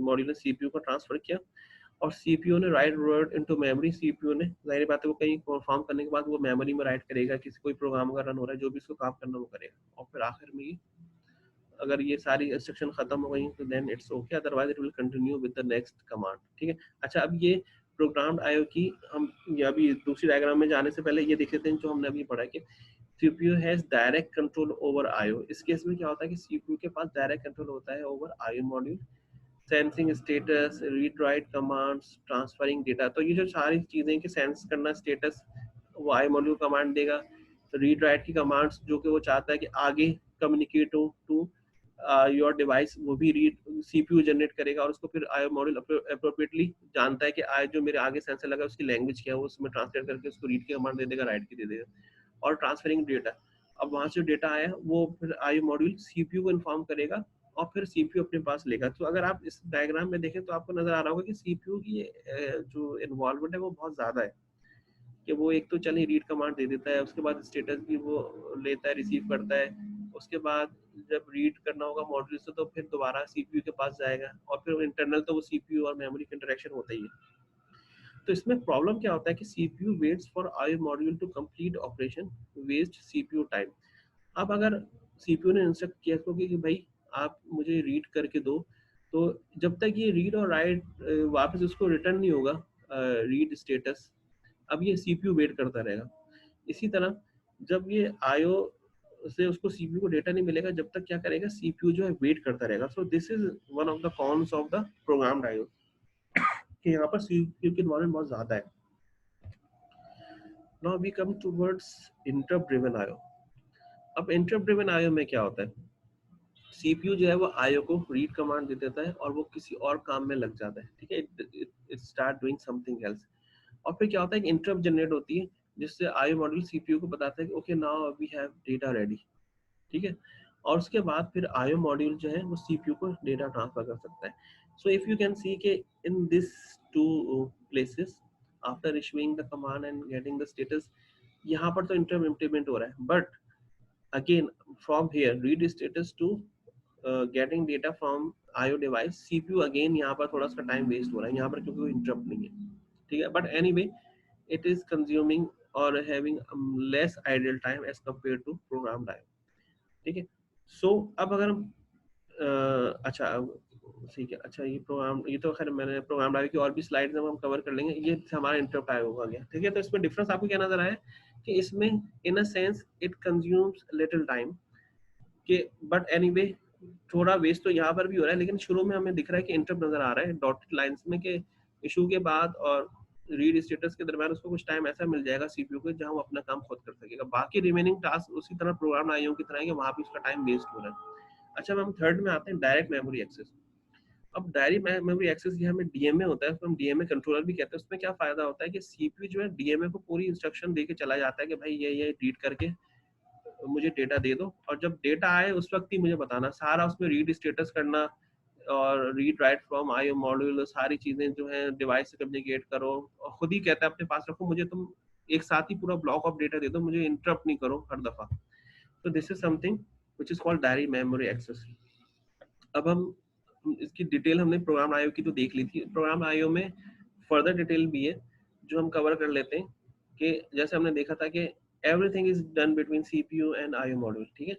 मॉड्यूल ने सीपीयू को ट्रांसफर किया और सीपीयू ने right word into memory. CPU ने जाहिर बात है वो कहीं परफॉर्म करने के बाद वो मेमोरी में राइट करेगा, किसी कोई प्रोग्राम का रन हो रहा है जो भी इसको काम करना वो करेगा, और फिर आखिर में अगर ये सारी इंस्ट्रक्शन खत्म हो गई तो then it's okay, otherwise it will continue with the next command, ठीक है। अच्छा, अब ये प्रोग्राम्ड आईओ की हम ये अभी दूसरी डायग्राम में जाने से पहले ये देख लेते हैं जो हमने अभी पढ़ा कि CPU has direct control over IO. इस केस में क्या होता है कि सीपीयू के पास डायरेक्ट कंट्रोल होता है over IO module, sensing status, read right commands, transferring data. तो ये जो सारी चीजें कि सेंस करना स्टेटस वो आई मॉड्यूल कमांड देगा, तो रीड राइट की कमांड्स जो कि वो चाहता है कि आगे कम्युनिकेट हो टू योर डिवाइस, वो भी रीड सीपीयू जनरेट करेगा और उसको फिर आई मॉड्यूल अप्रोप्रिएटली जानता है कि आई जो मेरे आगे सेंसर लगा उसकी लैंग्वेज क्या है, वो उसमें ट्रांसलेट करके उसको रीड की कमांड दे देगा, राइट की दे देगा। और ट्रांसफरिंग डेटा, अब वहां से डेटा आया वो फिर आई मॉड्यूल सीपीयू को इन्फॉर्म करेगा और फिर सीपीयू अपने पास लेगा। तो अगर आप इस डायग्राम में देखें तो आपको नजर आ रहा होगा कि सीपीयू की जो इन्वॉल्वमेंट है वो बहुत ज्यादा है, कि वो एक तो चलिए रीड कमांड दे देता है, उसके बाद स्टेटस भी वो लेता है, रिसीव करता है, उसके बाद जब रीड करना होगा मॉड्यूल से तो फिर दोबारा सीपीयू के पास जाएगा, और फिर इंटरनल तो वो सीपीयू और मेमोरी का इंटरेक्शन होता ही है। तो इसमें प्रॉब्लम क्या होता है कि CPU waits for IO module to complete operation, waste CPU time. अब अगर सीपीयू ने इंस्ट्रक्ट किया इसको कि भाई आप मुझे रीड करके दो, तो जब तक ये रीड और राइट वापस उसको रिटर्न नहीं होगा रीड स्टेटस, अब ये सीपीयू वेट करता रहेगा। इसी तरह जब ये आईओ से उसको सीपीयू को डेटा नहीं मिलेगा, जब तक क्या करेगा सीपीयू जो है वेट करता रहेगा। So this is one of the cons of the programmed IO कि यहाँ पर सीपीयू की इन्वॉल्वमेंट बहुत ज्यादा है। Now we come towards interrupt driven IO. अब इंटरप्ट ड्रिवन आईओ में क्या होता है, सीपीयू जो है वो आईओ को रीड कमांड दे देता है और वो किसी और काम में लग जाता है, ठीक है, it start doing something else. और फिर क्या होता है, एक इंटरप्ट जनरेट होती है जिससे आईओ मॉड्यूल सीपीयू को बताता है कि okay now we have data ready, ठीक है. और उसके बाद फिर आईओ मॉड्यूल जो है वो सीपीयू को डेटा ट्रांसफर कर सकता है. So if you can see के in this two places after issuing the command and getting the status, यहाँ पर तो इंटरप्ट इम्प्लीमेंट हो रहा है, but again from here read status to getting data from IO device, CPU again यहाँ पर थोड़ा सा टाइम वेस्ट हो रहा है यहाँ पर क्योंकि कोई इंटरप्ट नहीं है, ठीक है. But anyway it is consuming or having less idle time as compared to programmed IO, ठीक है. सो अब अगर हम अच्छा ठीक है, अच्छा ये प्रोग्राम, ये तो खैर मैंने प्रोग्राम IO की और भी स्लाइड्स हम कवर कर लेंगे, ये हमारा इंटरप्ट IO हो गया, ठीक है. तो इसमें डिफरेंस आपको क्या नजर आया कि इसमें in a sense it consumes little time कि, बट एनीवे थोड़ा वेस्ट तो यहाँ पर भी हो रहा है, लेकिन शुरू में हमें दिख रहा है कि इंटरप्ट नजर आ रहा है डॉटेड लाइंस में कि इशू के बाद और रीड स्टेटस के दरमियान उसको कुछ टाइम ऐसा मिल जाएगा सीपीयू को जहां वो अपना काम खुद कर सकेगा. बाकी रिमेनिंग टास्क उसी तरह प्रोग्राम आईओ की तरह है कि वहां पे उसका टाइम वेस्ट हो रहा है. अच्छा, अब हम थर्ड में आते हैं, डायरेक्ट मेमोरी एक्सेस. अब डायरेक्ट मेमोरी एक्सेस ये हमें डीएमए होता है, उसको हम डीएमए कंट्रोलर भी कहते हैं. उसमें क्या फायदा होता है कि सीपीयू जो है डीएमए को पूरी इंस्ट्रक्शन दे के चला जाता है कि भाई ये रीड करके मुझे डेटा दे दो, और जब डेटा आए उस वक्त ही मुझे बताना. सारा उसमें रीड स्टेटस करना और read write from IO module, सारी चीजें जो है डिवाइस से कम्युनिकेट करो, और खुद ही कहता है अपने पास रखो, मुझे तुम एक साथ ही पूरा ब्लॉक ऑफ डेटा दे दो, मुझे इंटरप्ट नहीं करो हर दफा. तो this is something which is called direct memory access. अब हम इसकी डिटेल हमने प्रोग्राम आईओ की तो देख ली थी. प्रोग्राम आईओ में फर्दर डिटेल भी है जो हम कवर कर लेते हैं कि जैसे हमने देखा था कि everything is done between CPU and IO module, ठीक है.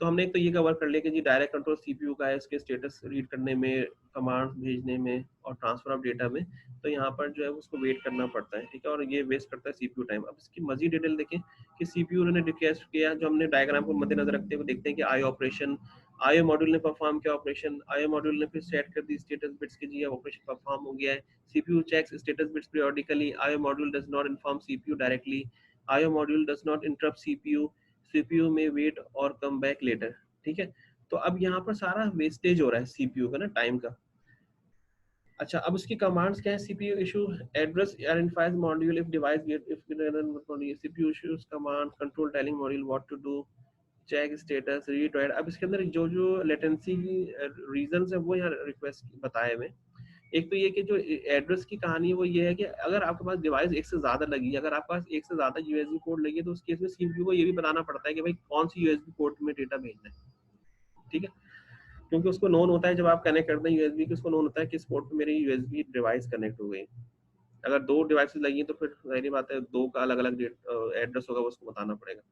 तो हमने एक तो ये कवर कर लिया कि जी डायरेक्ट कंट्रोल सीपीयू का है इसके स्टेटस रीड करने में, कमांड्स भेजने में और ट्रांसफर ऑफ डेटा में. तो यहाँ पर जो है उसको वेट करना पड़ता है, ठीक है, और ये वेस्ट करता है सीपीयू टाइम. अब इसकी मजीद डिटेल देखें कि सीपीयू ने रिक्वेस्ट किया, जो हमने डायग्राम को मद्देनजर रखते हुए देखते हैं कि आई ऑपरेशन, आईओ मॉड्यूल ने परफॉर्म किया ऑपरेशन, आईओ मॉड्यूल ने फिर सेट कर दी स्टेटस बिट्स की जी ऑपरेशन परफॉर्म हो गया है. CPU checks status bits periodically, IO module does not inform CPU directly, IO module does not interrupt CPU, CPU may wait or come back later, ठीक है. तो अब यहाँ पर सारा वेस्टेज हो रहा है सीपीयू का ना, टाइम का. अच्छा, अब उसकी कमांड्स क्या है, CPU issue address identifies module if device get if CPU issues command control telling module what to do, check status, read write. अब इसके अंदर जो जो लेटेंसी की रीजंस है वो यहाँ रिक्वेस्ट बताए हुए. एक तो ये कि जो एड्रेस की कहानी है वो ये है कि अगर आपके पास डिवाइस एक से ज्यादा लगी है, अगर आपके पास एक से ज्यादा यूएसबी पोर्ट लगी है, तो उस केस में सीपीयू को ये भी बताना पड़ता है कि भाई कौन सी यूएसबी पोर्ट में डेटा भेजना है, ठीक है. क्योंकि उसको नोन होता है जब आप कनेक्ट करते हैं यूएसबी की, उसको नोन होता है किस पोर्ट पे मेरी यूएसबी डिवाइस कनेक्ट हो गई. अगर दो डिवाइसेस लगी हैं तो फिर जाहिर बात है दो का अलग अलग एड्रेस होगा, वो उसको बताना पड़ेगा.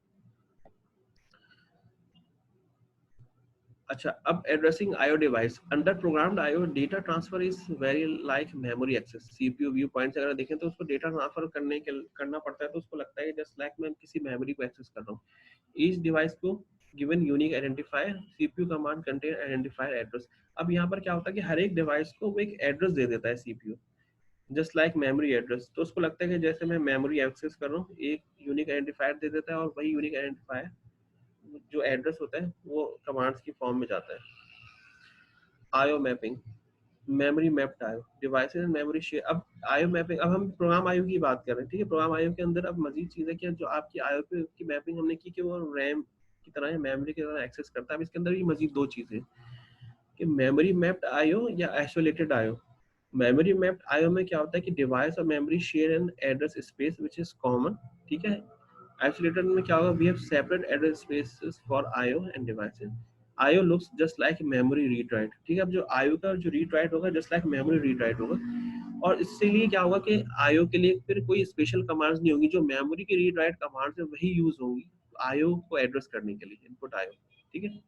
अच्छा, अब addressing IO device under programmed IO data transfer is very like memory access. CPU view point अगर देखें तो उसको डेटा ट्रांसफर करना पड़ता है, तो उसको लगता है जस्ट लाइक मैं किसी मेमोरी को एक्सेस कर रहा हूँ. ईच डिवाइस को given unique identifier, CPU command contain identifier address. अब यहाँ पर क्या होता है कि हर एक डिवाइस को वो एक एड्रेस दे देता है CPU, just like memory address. तो उसको लगता है कि जैसे मैं मेमोरी एक्सेस कर रहा हूँ, एक यूनिक आइडेंटिफायर दे देता है और वही यूनिक आइडेंटिफायर जो एड्रेस होता है वो कमांड्स की फॉर्म में जाता है. IO mapping, memory mapped IO devices and memory share. अब आईओ मैपिंग, अब हम प्रोग्राम आईओ की बात कर रहे हैं, ठीक है. प्रोग्राम आईओ के अंदर अब मजीद चीज है कि जो आपकी आईओ पे की मैपिंग हमने की कि वो रैम की तरह है, मेमोरी की तरह एक्सेस करता है. अब इसके अंदर भी मजीद दो चीजें कि मेमोरी मैप्ड आईओ या isolated IO. Memory mapped IO में क्या होता है कि डिवाइस और memory share an address space which is common, ठीक है. आइसोलेटेड में क्या होगा, we have separate address spaces for IO and devices. IO looks just like memory read write, ठीक है. अब जो आईओ का जो रीड राइट होगा just like memory read write होगा, और इससे लिए क्या होगा कि आईओ के लिए फिर कोई स्पेशल कमांड्स नहीं होगी, जो मेमोरी की रीड राइट कमांड्स है वही यूज होंगी आईओ को एड्रेस करने के लिए, इनपुट आईओ, ठीक है.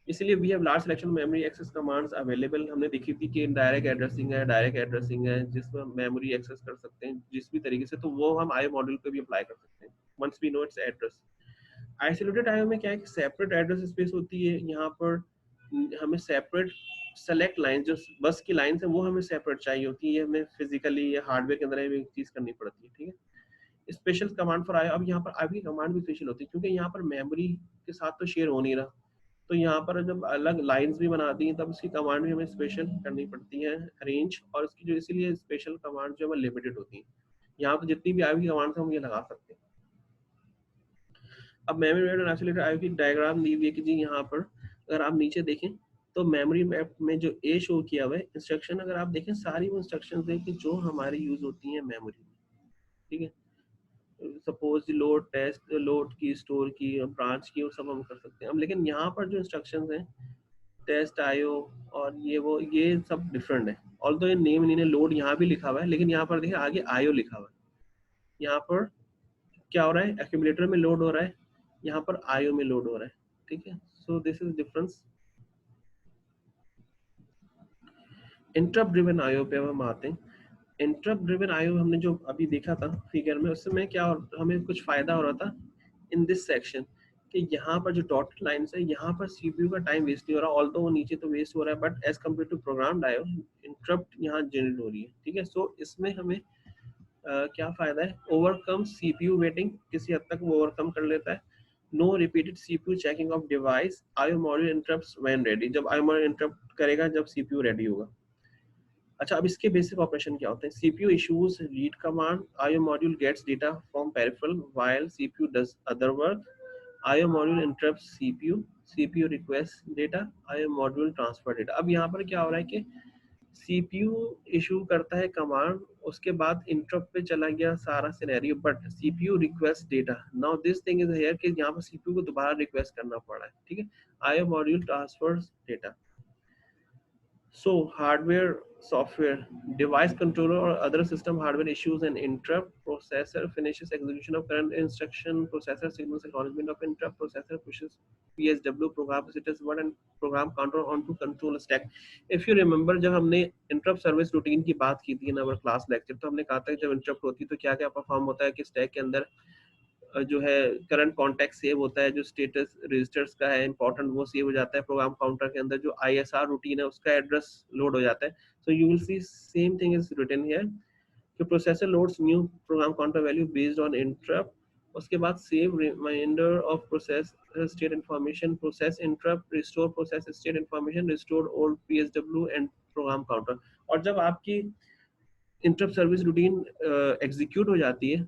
इसलिए we have large selection memory access commands available. हमने देखी थी कि डायरेक्ट एड्रेसिंग है, डायरेक्ट एड्रेसिंग है जिसमें हम मेमोरी एक्सेस कर सकते हैं जिस भी तरीके से, तो वो हम आईओ मॉड्यूल पे भी अप्लाई कर सकते हैं once we know its address. Isolated IO में क्या है कि सेपरेट एड्रेस स्पेस होती है. यहाँ पर हमें सेपरेट सेलेक्ट लाइन, जो बस की लाइन है वो हमें सेपरेट चाहिए होती है, हमें फिजिकली या हार्डवेयर के अंदर एक चीज करनी पड़ती है, ठीक है. स्पेशल कमांड फॉर आयो, अब यहाँ पर आयो की कमांड भी स्पेशल होती है क्योंकि यहाँ पर मेमोरी के साथ तो शेयर हो नहीं रहा, तो यहाँ पर जब अलग लाइंस भी बना दी तब उसकी कमांड भी हमें स्पेशल करनी पड़ती है अरेंज, और उसकी जो इसीलिए स्पेशल कमांड जो है लिमिटेड होती है। यहाँ पर जितनी भी आयो की कमांड हम ये लगा सकते हैं। अब मेमोरी मैप एंड आइसोलेटेड आयो की डायग्राम दी हुई है कि जी यहाँ पर अगर आप नीचे देखें तो मेमोरी मैप में जो ए शो किया हुआ है इंस्ट्रक्शन, अगर आप देखें सारी वो इंस्ट्रक्शन है कि जो हमारी यूज होती हैं मेमोरी में, ठीक है। सपोज लोड टेस्ट, लोड की, स्टोर की, ब्रांच की, वो सब हम कर सकते हैं। अब लेकिन यहाँ पर जो इंस्ट्रक्शंस हैं टेस्ट आयो और ये सब डिफरेंट है। ऑल्दो ये नेम इन्होंने लोड यहाँ भी लिखा हुआ है, लेकिन यहाँ पर देखिए आगे आयो लिखा हुआ है। यहाँ पर क्या हो रहा है, एक्यूमुलेटर में लोड हो रहा है, यहाँ पर आयो में लोड हो रहा है, ठीक है। So this is difference. Interrupt driven आयो पे हम आते हैं। इंटरप्ट ड्रिवन आयो हमने जो अभी देखा था फिगर में, उसमें क्या हमें कुछ फायदा हो रहा था इन दिस सेक्शन कि यहाँ पर जो डॉटेड लाइंस है यहाँ पर सीपीयू का टाइम वेस्ट नहीं हो रहा, ऑल्दो वो नीचे तो वेस्ट हो रहा है, but as compare to program IO interrupt यहाँ जनरेट हो रही है, ठीक है। सो इसमें हमें क्या फायदा है, ओवरकम सीपीयू वेटिंग, किसी हद तक वो ओवरकम कर लेता है। No repeated CPU checking of device, IO module interrupts when ready, जब आयो मॉड्यूल इंटरप्ट करेगा जब सीपीयू रेडी होगा। अच्छा, अब इसके बेसिक ऑपरेशन क्या होते हैं। CPU issues read command, IO module gets data from peripheral while CPU does other work, IO module interrupts CPU, CPU request data, IO module transfer data. अब यहाँ पर क्या हो रहा है कि सीपीयू इशू करता है कमांड, उसके बाद इंटरप्ट पे चला गया सारा scenario, but CPU request data. Now this thing is here कि यहाँ पर सीपीयू को दोबारा रिक्वेस्ट करना पड़ा है, ठीक है। IO module transfers data. So hardware, software, device controller or other system hardware issues and interrupt, processor finishes execution of current instruction, processor signals acknowledgement of interrupt, processor pushes PSW program status word and program counter onto control stack. If you remember जब हमने interrupt service routine की बात की थी in our class lecture, तो हमने कहा था कि जब interrupt होती है तो क्या क्या परफॉर्म होता है कि स्टैक के अंदर जो है करंट कॉन्टेक्ट सेव होता है, जो स्टेटस रजिस्टर्स का है इंपॉर्टेंट वो सेव हो जाता है, प्रोग्राम काउंटर के अंदर जो आईएसआर रूटीन है उसका एड्रेस लोड हो जाता है। So you will see same thing is written here कि processor loads new program counter value based on interrupt, उसके बाद save reminder of process state information, process interrupt, restore process state information, restore old PSW and program counter. और जब आपकी इंटरप्ट सर्विस रूटीन एग्जीक्यूट हो जाती है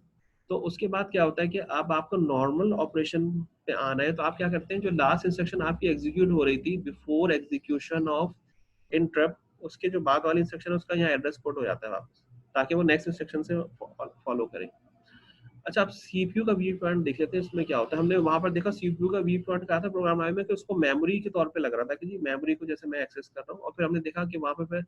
तो उसके बाद क्या होता है कि अब आपको नॉर्मल ऑपरेशन पे आना है, तो आप क्या करते हैं, जो लास्ट इंस्ट्रक्शन आपकी एग्जीक्यूट हो रही थी बिफोर एग्जीक्यूशन ऑफ इंटरप्ट, उसके जो बाद वाली इंस्ट्रक्शन है उसका यहाँ एड्रेस पोर्ट हो जाता है वापस, ताकि वो नेक्स्ट इंस्ट्रक्शन से फॉलो करें। अच्छा, आप सीपीयू का व्यू पॉइंट देख लेते हैं, इसमें क्या होता है। हमने वहां पर देखा सीपीयू का व्यू पॉइंट कहा था प्रोग्राम आई में कि उसको मेमोरी के तौर पे लग रहा था कि जी मेमोरी को जैसे मैं एक्सेस कर रहा हूँ, और फिर हमने देखा कि वहां पे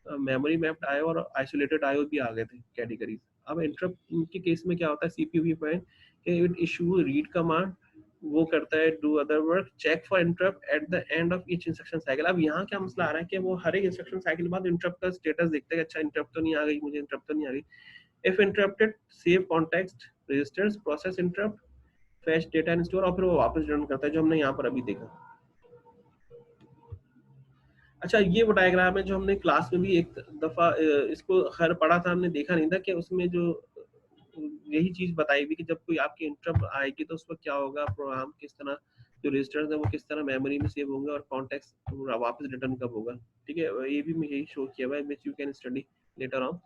मेमोरी मैप्ड आयो और आइसोलेटेड आयो भी आ गए थे कैटेगरीज। अब इंटरप्ट के केस में क्या होता है, सीपीयू व्यू पॉइंट कि इट इशू रीड कमांड, वो करता है do other work, check for interrupt at the end of each instruction cycle. अब यहाँ क्या मसला आ रहा है कि वो हर एक इंस्ट्रक्शन साइकिल के बाद इंटरप्ट का स्टेटस देखता है कि अच्छा इंटरप्ट तो नहीं आ गई, मुझे इंटरप्ट तो नहीं आ गई। If interrupted, save context registers, process interrupt, fetch data and store, और फिर वो वापस रिटर्न करता है, जो हमने यहाँ पर अभी देखा। अच्छा, ये वो डायग्राम है जो हमने क्लास में भी एक दफा इसको खैर पढ़ा था, हमने देखा नहीं था कि उसमें जो यही चीज बताई हुई कि जब कोई आपकी इंटरप्ट आएगी तो उस वक्त क्या होगा, प्रोग्राम किस तरह, जो रजिस्टर्स है वो किस तरह मेमोरी में सेव होंगे और कॉन्टेक्स्ट वापस रिटर्न कब होगा, ठीक है। ये भी मैं यही शो किया हुआ है, which you can study later on.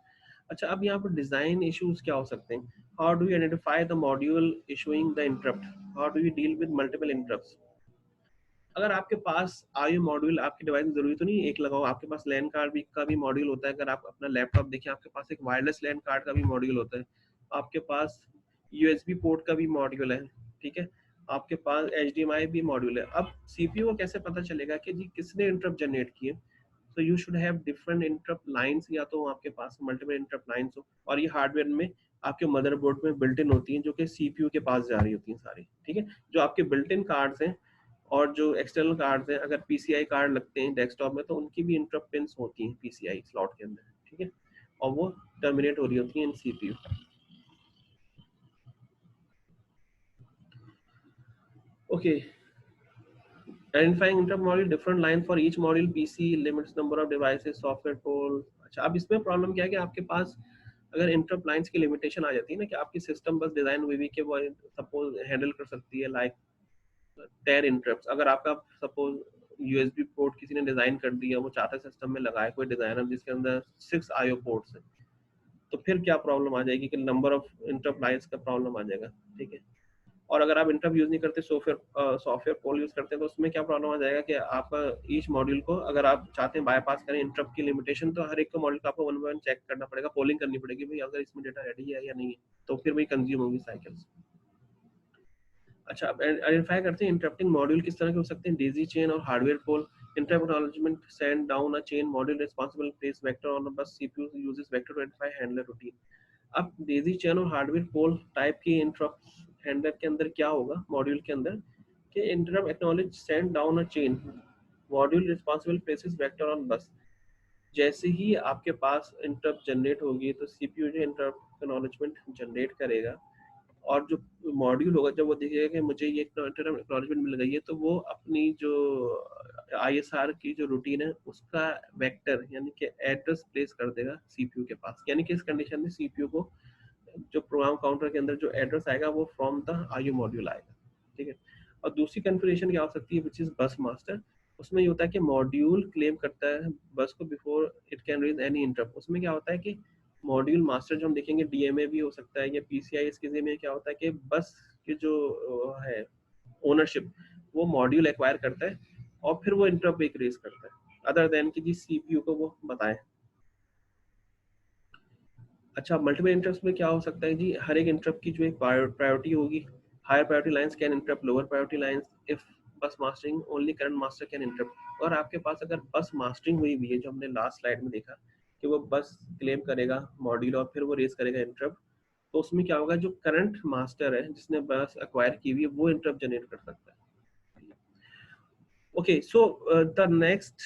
अच्छा, अब यहाँ पर डिजाइन इश्यूज क्या हो सकते हैं। How do you identify the module issuing the interrupt, how do you deal with multiple interrupts. अगर आपके पास आईओ मॉड्यूल आपके डिवाइस में जरूरी तो नहीं एक लगाओ, आपके पास लैन कार्ड भी का भी मॉड्यूल होता है। अगर आप अपना लैपटॉप देखें, आपके पास एक वायरलेस लैन कार्ड का भी मॉड्यूल होता है, आपके पास यूएसबी पोर्ट का भी मॉड्यूल है, ठीक है, आपके पास एचडीएमआई भी मॉड्यूल है। अब सीपीयू को कैसे पता चलेगा कि जी किसने इंटरप्ट जनरेट किए। तो you should have different interrupt lines, या तो आपके पास मल्टीपल इंटरप्ट लाइंस हो, और ये हार्डवेयर में आपके मदरबोर्ड में बिल्ट इन होती हैं जो कि सीपीयू के पास जा रही होती हैं सारी, ठीक है। जो आपके बिल्ट इन कार्ड्स हैं और जो एक्सटर्नल कार्ड्स हैं, अगर पीसीआई कार्ड लगते हैं डेस्कटॉप में तो उनकी भी इंटरप्ट पिन्स होती हैं पीसीआई स्लॉट के अंदर, ठीक है, और वो टर्मिनेट हो रही होती हैं इन CPU. Okay, identifying interrupt module, different line for each module, PC limits number of devices, software tool। अच्छा, अब इसमें प्रॉब्लम क्या है कि आपके पास अगर इंटरप्ट लाइंस की लिमिटेशन आ जाती है ना कि आपकी सिस्टम बस डिजाइन हुई हुई कि वो सपोज हैंडल कर सकती है लाइक 10 इंटरप्ट, अगर आपका सपोज यूएसबी पोर्ट किसी ने डिजाइन कर दिया, वो चाहता है सिस्टम में लगाए कोई डिजाइनर जिसके अंदर 6 आईओ पोर्ट्स है, तो फिर क्या प्रॉब्लम आ जाएगी कि नंबर ऑफ इंटरप्ट लाइंस का प्रॉब्लम आ जाएगा, ठीक है। और अगर आप इंटरप्ट यूज नहीं करते, सॉफ्टवेयर पोल यूज करते हैं, तो उसमें क्या प्रॉब्लम आ जाएगा कि आपका ईच मॉड्यूल को अगर आप चाहते हैं बाईपास करें इंटरप्ट की लिमिटेशन, तो हर एक को मॉड्यूल को आपको वन बाय वन चेक करना पड़ेगा, पोलिंग करनी पड़ेगी भाई अगर इसमें डेटा रेडी है या नहीं है, तो फिर वही कंज्यूम होगी साइकिल्स। अच्छा, अब आइडेंटिफाई करते हैं इंटरप्टिंग मॉड्यूल किस तरह के हो सकते हैं। डेजी चेन और hardware poll. Interrupt acknowledgement send down a chain module responsible place vector on the bus, CPU uses vector to identify handler routine. अब डेजी चेन और हार्डवेयर पोल टाइप की इंटरप्ट हैंडलर के अंदर क्या होगा मॉड्यूल के अंदर कि interrupt acknowledge send down a chain module responsible places vector on bus. जैसे ही आपके पास इंटरप्ट जनरेट होगी तो सीपीयू जो इंटरप्ट एक्नॉलेजमेंट जनरेट करेगा, और जो मॉड्यूल होगा जब वो देखेगा कि मुझे ये एक्नॉलेजमेंट मिल गई है, तो वो अपनी जो आईएसआर की जो रूटीन है उसका वेक्टर यानी कि एड्रेस प्लेस कर देगा सीपीयू के पास। यानी कि इस कंडीशन में सीपीयू को जो प्रोग्राम काउंटर के अंदर जो एड्रेस आएगा वो फ्रॉम द आईओ मॉड्यूल आएगा, ठीक है। और दूसरी कॉन्फ़िगरेशन क्या हो सकती है विच इज बस मास्टर। उसमें ये होता है कि मॉड्यूल क्लेम करता है बस को before it can raise any interrupt. उसमें क्या होता है कि मॉड्यूल मास्टर जो हम देखेंगे डीएमए भी हो सकता है या पीसीआई, इसके में क्या होता है कि बस की जो है ओनरशिप वो मॉड्यूल एक्वायर करता है और फिर वो इंटरप्ट एक रेज करता है अदर देन कि जिस सीपीयू को वो बताए। अच्छा, मल्टीपल इंटरप्ट में क्या हो सकता है जी, हर एक इंटरप्ट की जो एक प्रायोरिटी होगी, higher priority lines can interrupt lower priority lines if bus mastering only current master can interrupt. और आपके पास अगर बस मास्टरिंग हुई हुई है जो हमने लास्ट स्लाइड में देखा कि वो बस क्लेम करेगा मॉड्यूल और फिर वो रेज करेगा इंटरप्ट, तो उसमें क्या होगा जो करंट मास्टर है जिसने बस एक्वायर की हुई है वो इंटरप्ट जनरेट कर सकता है। Okay, so the next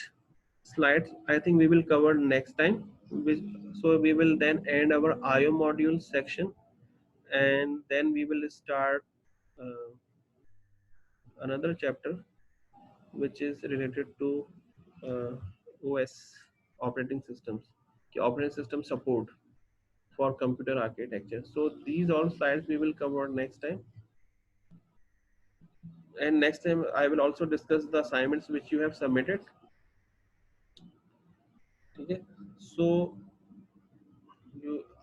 slide I think we will cover next time. So we will then end our IO module section, and then we will start uh, another chapter which is related to OS operating systems, operating system support for computer architecture. So these all slides we will cover next time. And next time I will also discuss the assignments which you have submitted. Okay, so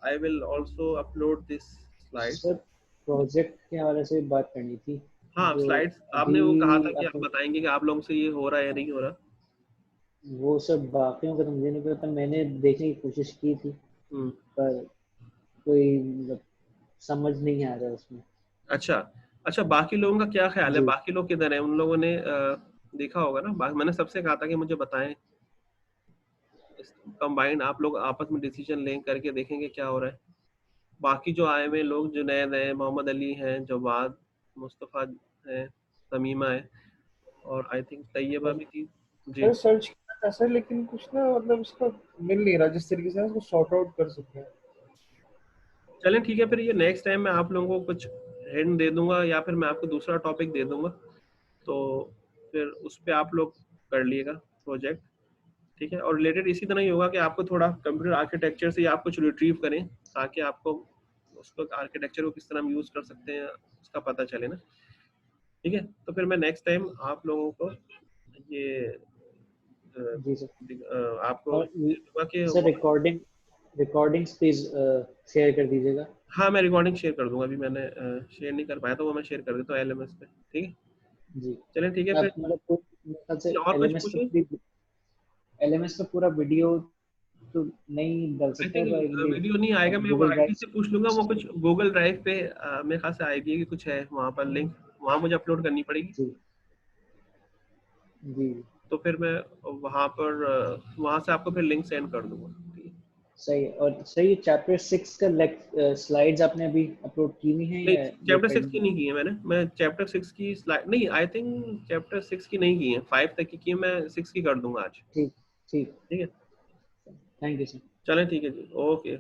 I will also upload this slides. Sir project के हवाले से बात करनी थी। हाँ, जो स्लाइड्स अभी आपने वो कहा था कि आप अपन बताएंगे कि आप लोगों से ये हो रहा है या नहीं हो रहा। वो सब बाकियों का तो मुझे नहीं पता, मैंने देखने की कोशिश की थी पर कोई मतलब समझ नहीं आ रहा उसमें। अच्छा अच्छा, बाकी लोगों का क्या ख्याल है, जी बाकी लोग किधर हैं? उन लोगों ने देखा होगा ना, मैंने सबसे कहा था कि मुझे बताएं, कंबाइंड आप लोग आपस में डिसीजन लें करके देखेंगे क्या हो रहा है। बाकी जो आए हुए लोग जुनैद हैं, मोहम्मद अली हैं, जवाद, मुस्तफ़ा है, तमीमा है, और आई थिंक तैयबा सर भी थी जी। सर सर्च किया था सर, लेकिन कुछ ना मतलब इसका मिल नहीं रहा जिस तरीके से हम इसको सॉर्ट आउट कर सकते हैं। चलें ठीक है, फिर ये नेक्स्ट टाइम मैं आप लोगों को कुछ हिंट दे दूंगा या फिर मैं आपको दूसरा टॉपिक दे दूंगा, तो फिर उस पर आप लोग कर लिएगा प्रोजेक्ट, ठीक है। और रिलेटेड इसी तरह ही होगा कि आपको थोड़ा कंप्यूटर आर्किटेक्चर से आप कुछ रिट्रीव करें ताकि आपको उसको आर्किटेक्चर को किस तरह हम यूज़ कर सकते हैं उसका पता चले ना, ठीक है। तो फिर मैं नेक्स्ट टाइम आप लोगों को ये जी सर। आपको और दूंगा कि सर रिकॉर्डिंग्स प्लीज शेयर कर दीजिएगा। हाँ, मैं रिकॉर्डिंग शेयर कर दूंगा, अभी मैंने शेयर नहीं कर पाया तो वो मैं शेयर कर देता हूँ LMS पे, ठीक है। जी चलें ठीक है आप फिर, मतलब मेरे ख्याल से और कुछ एलएमएस पूछे। पे पूरा वीडियो तो नहीं डाल आई सकता थिंक है पर वीडियो नहीं आएगा, मैं वो गूगल ड्राइव आईटी से पूछ लूंगा, वो कुछ गूगल ड्राइव पे मेरे ख्याल से आईडी की कुछ है वहाँ पर लिंक, वहाँ मुझे अपलोड करनी पड़ेगी, जी जी तो फिर मैं वहाँ पर वहाँ से आपको फिर लिंक सेंड कर दूंगा, ठीक है। सही है। और सही चैप्टर 6 का स्लाइड्स आपने अभी अपलोड की हुई हैं नहीं, या वो चैप्टर 6 की पेंडिंग? नहीं की है मैं चैप्टर 6 की स्लाइड नहीं, आई थिंक चैप्टर 6 की नहीं की है, 5 तक की है, मैं 6 की कर दूंगा आज, ठीक ठीक ठीक है। Thank you sir. चलें ठीक है जी, ओके।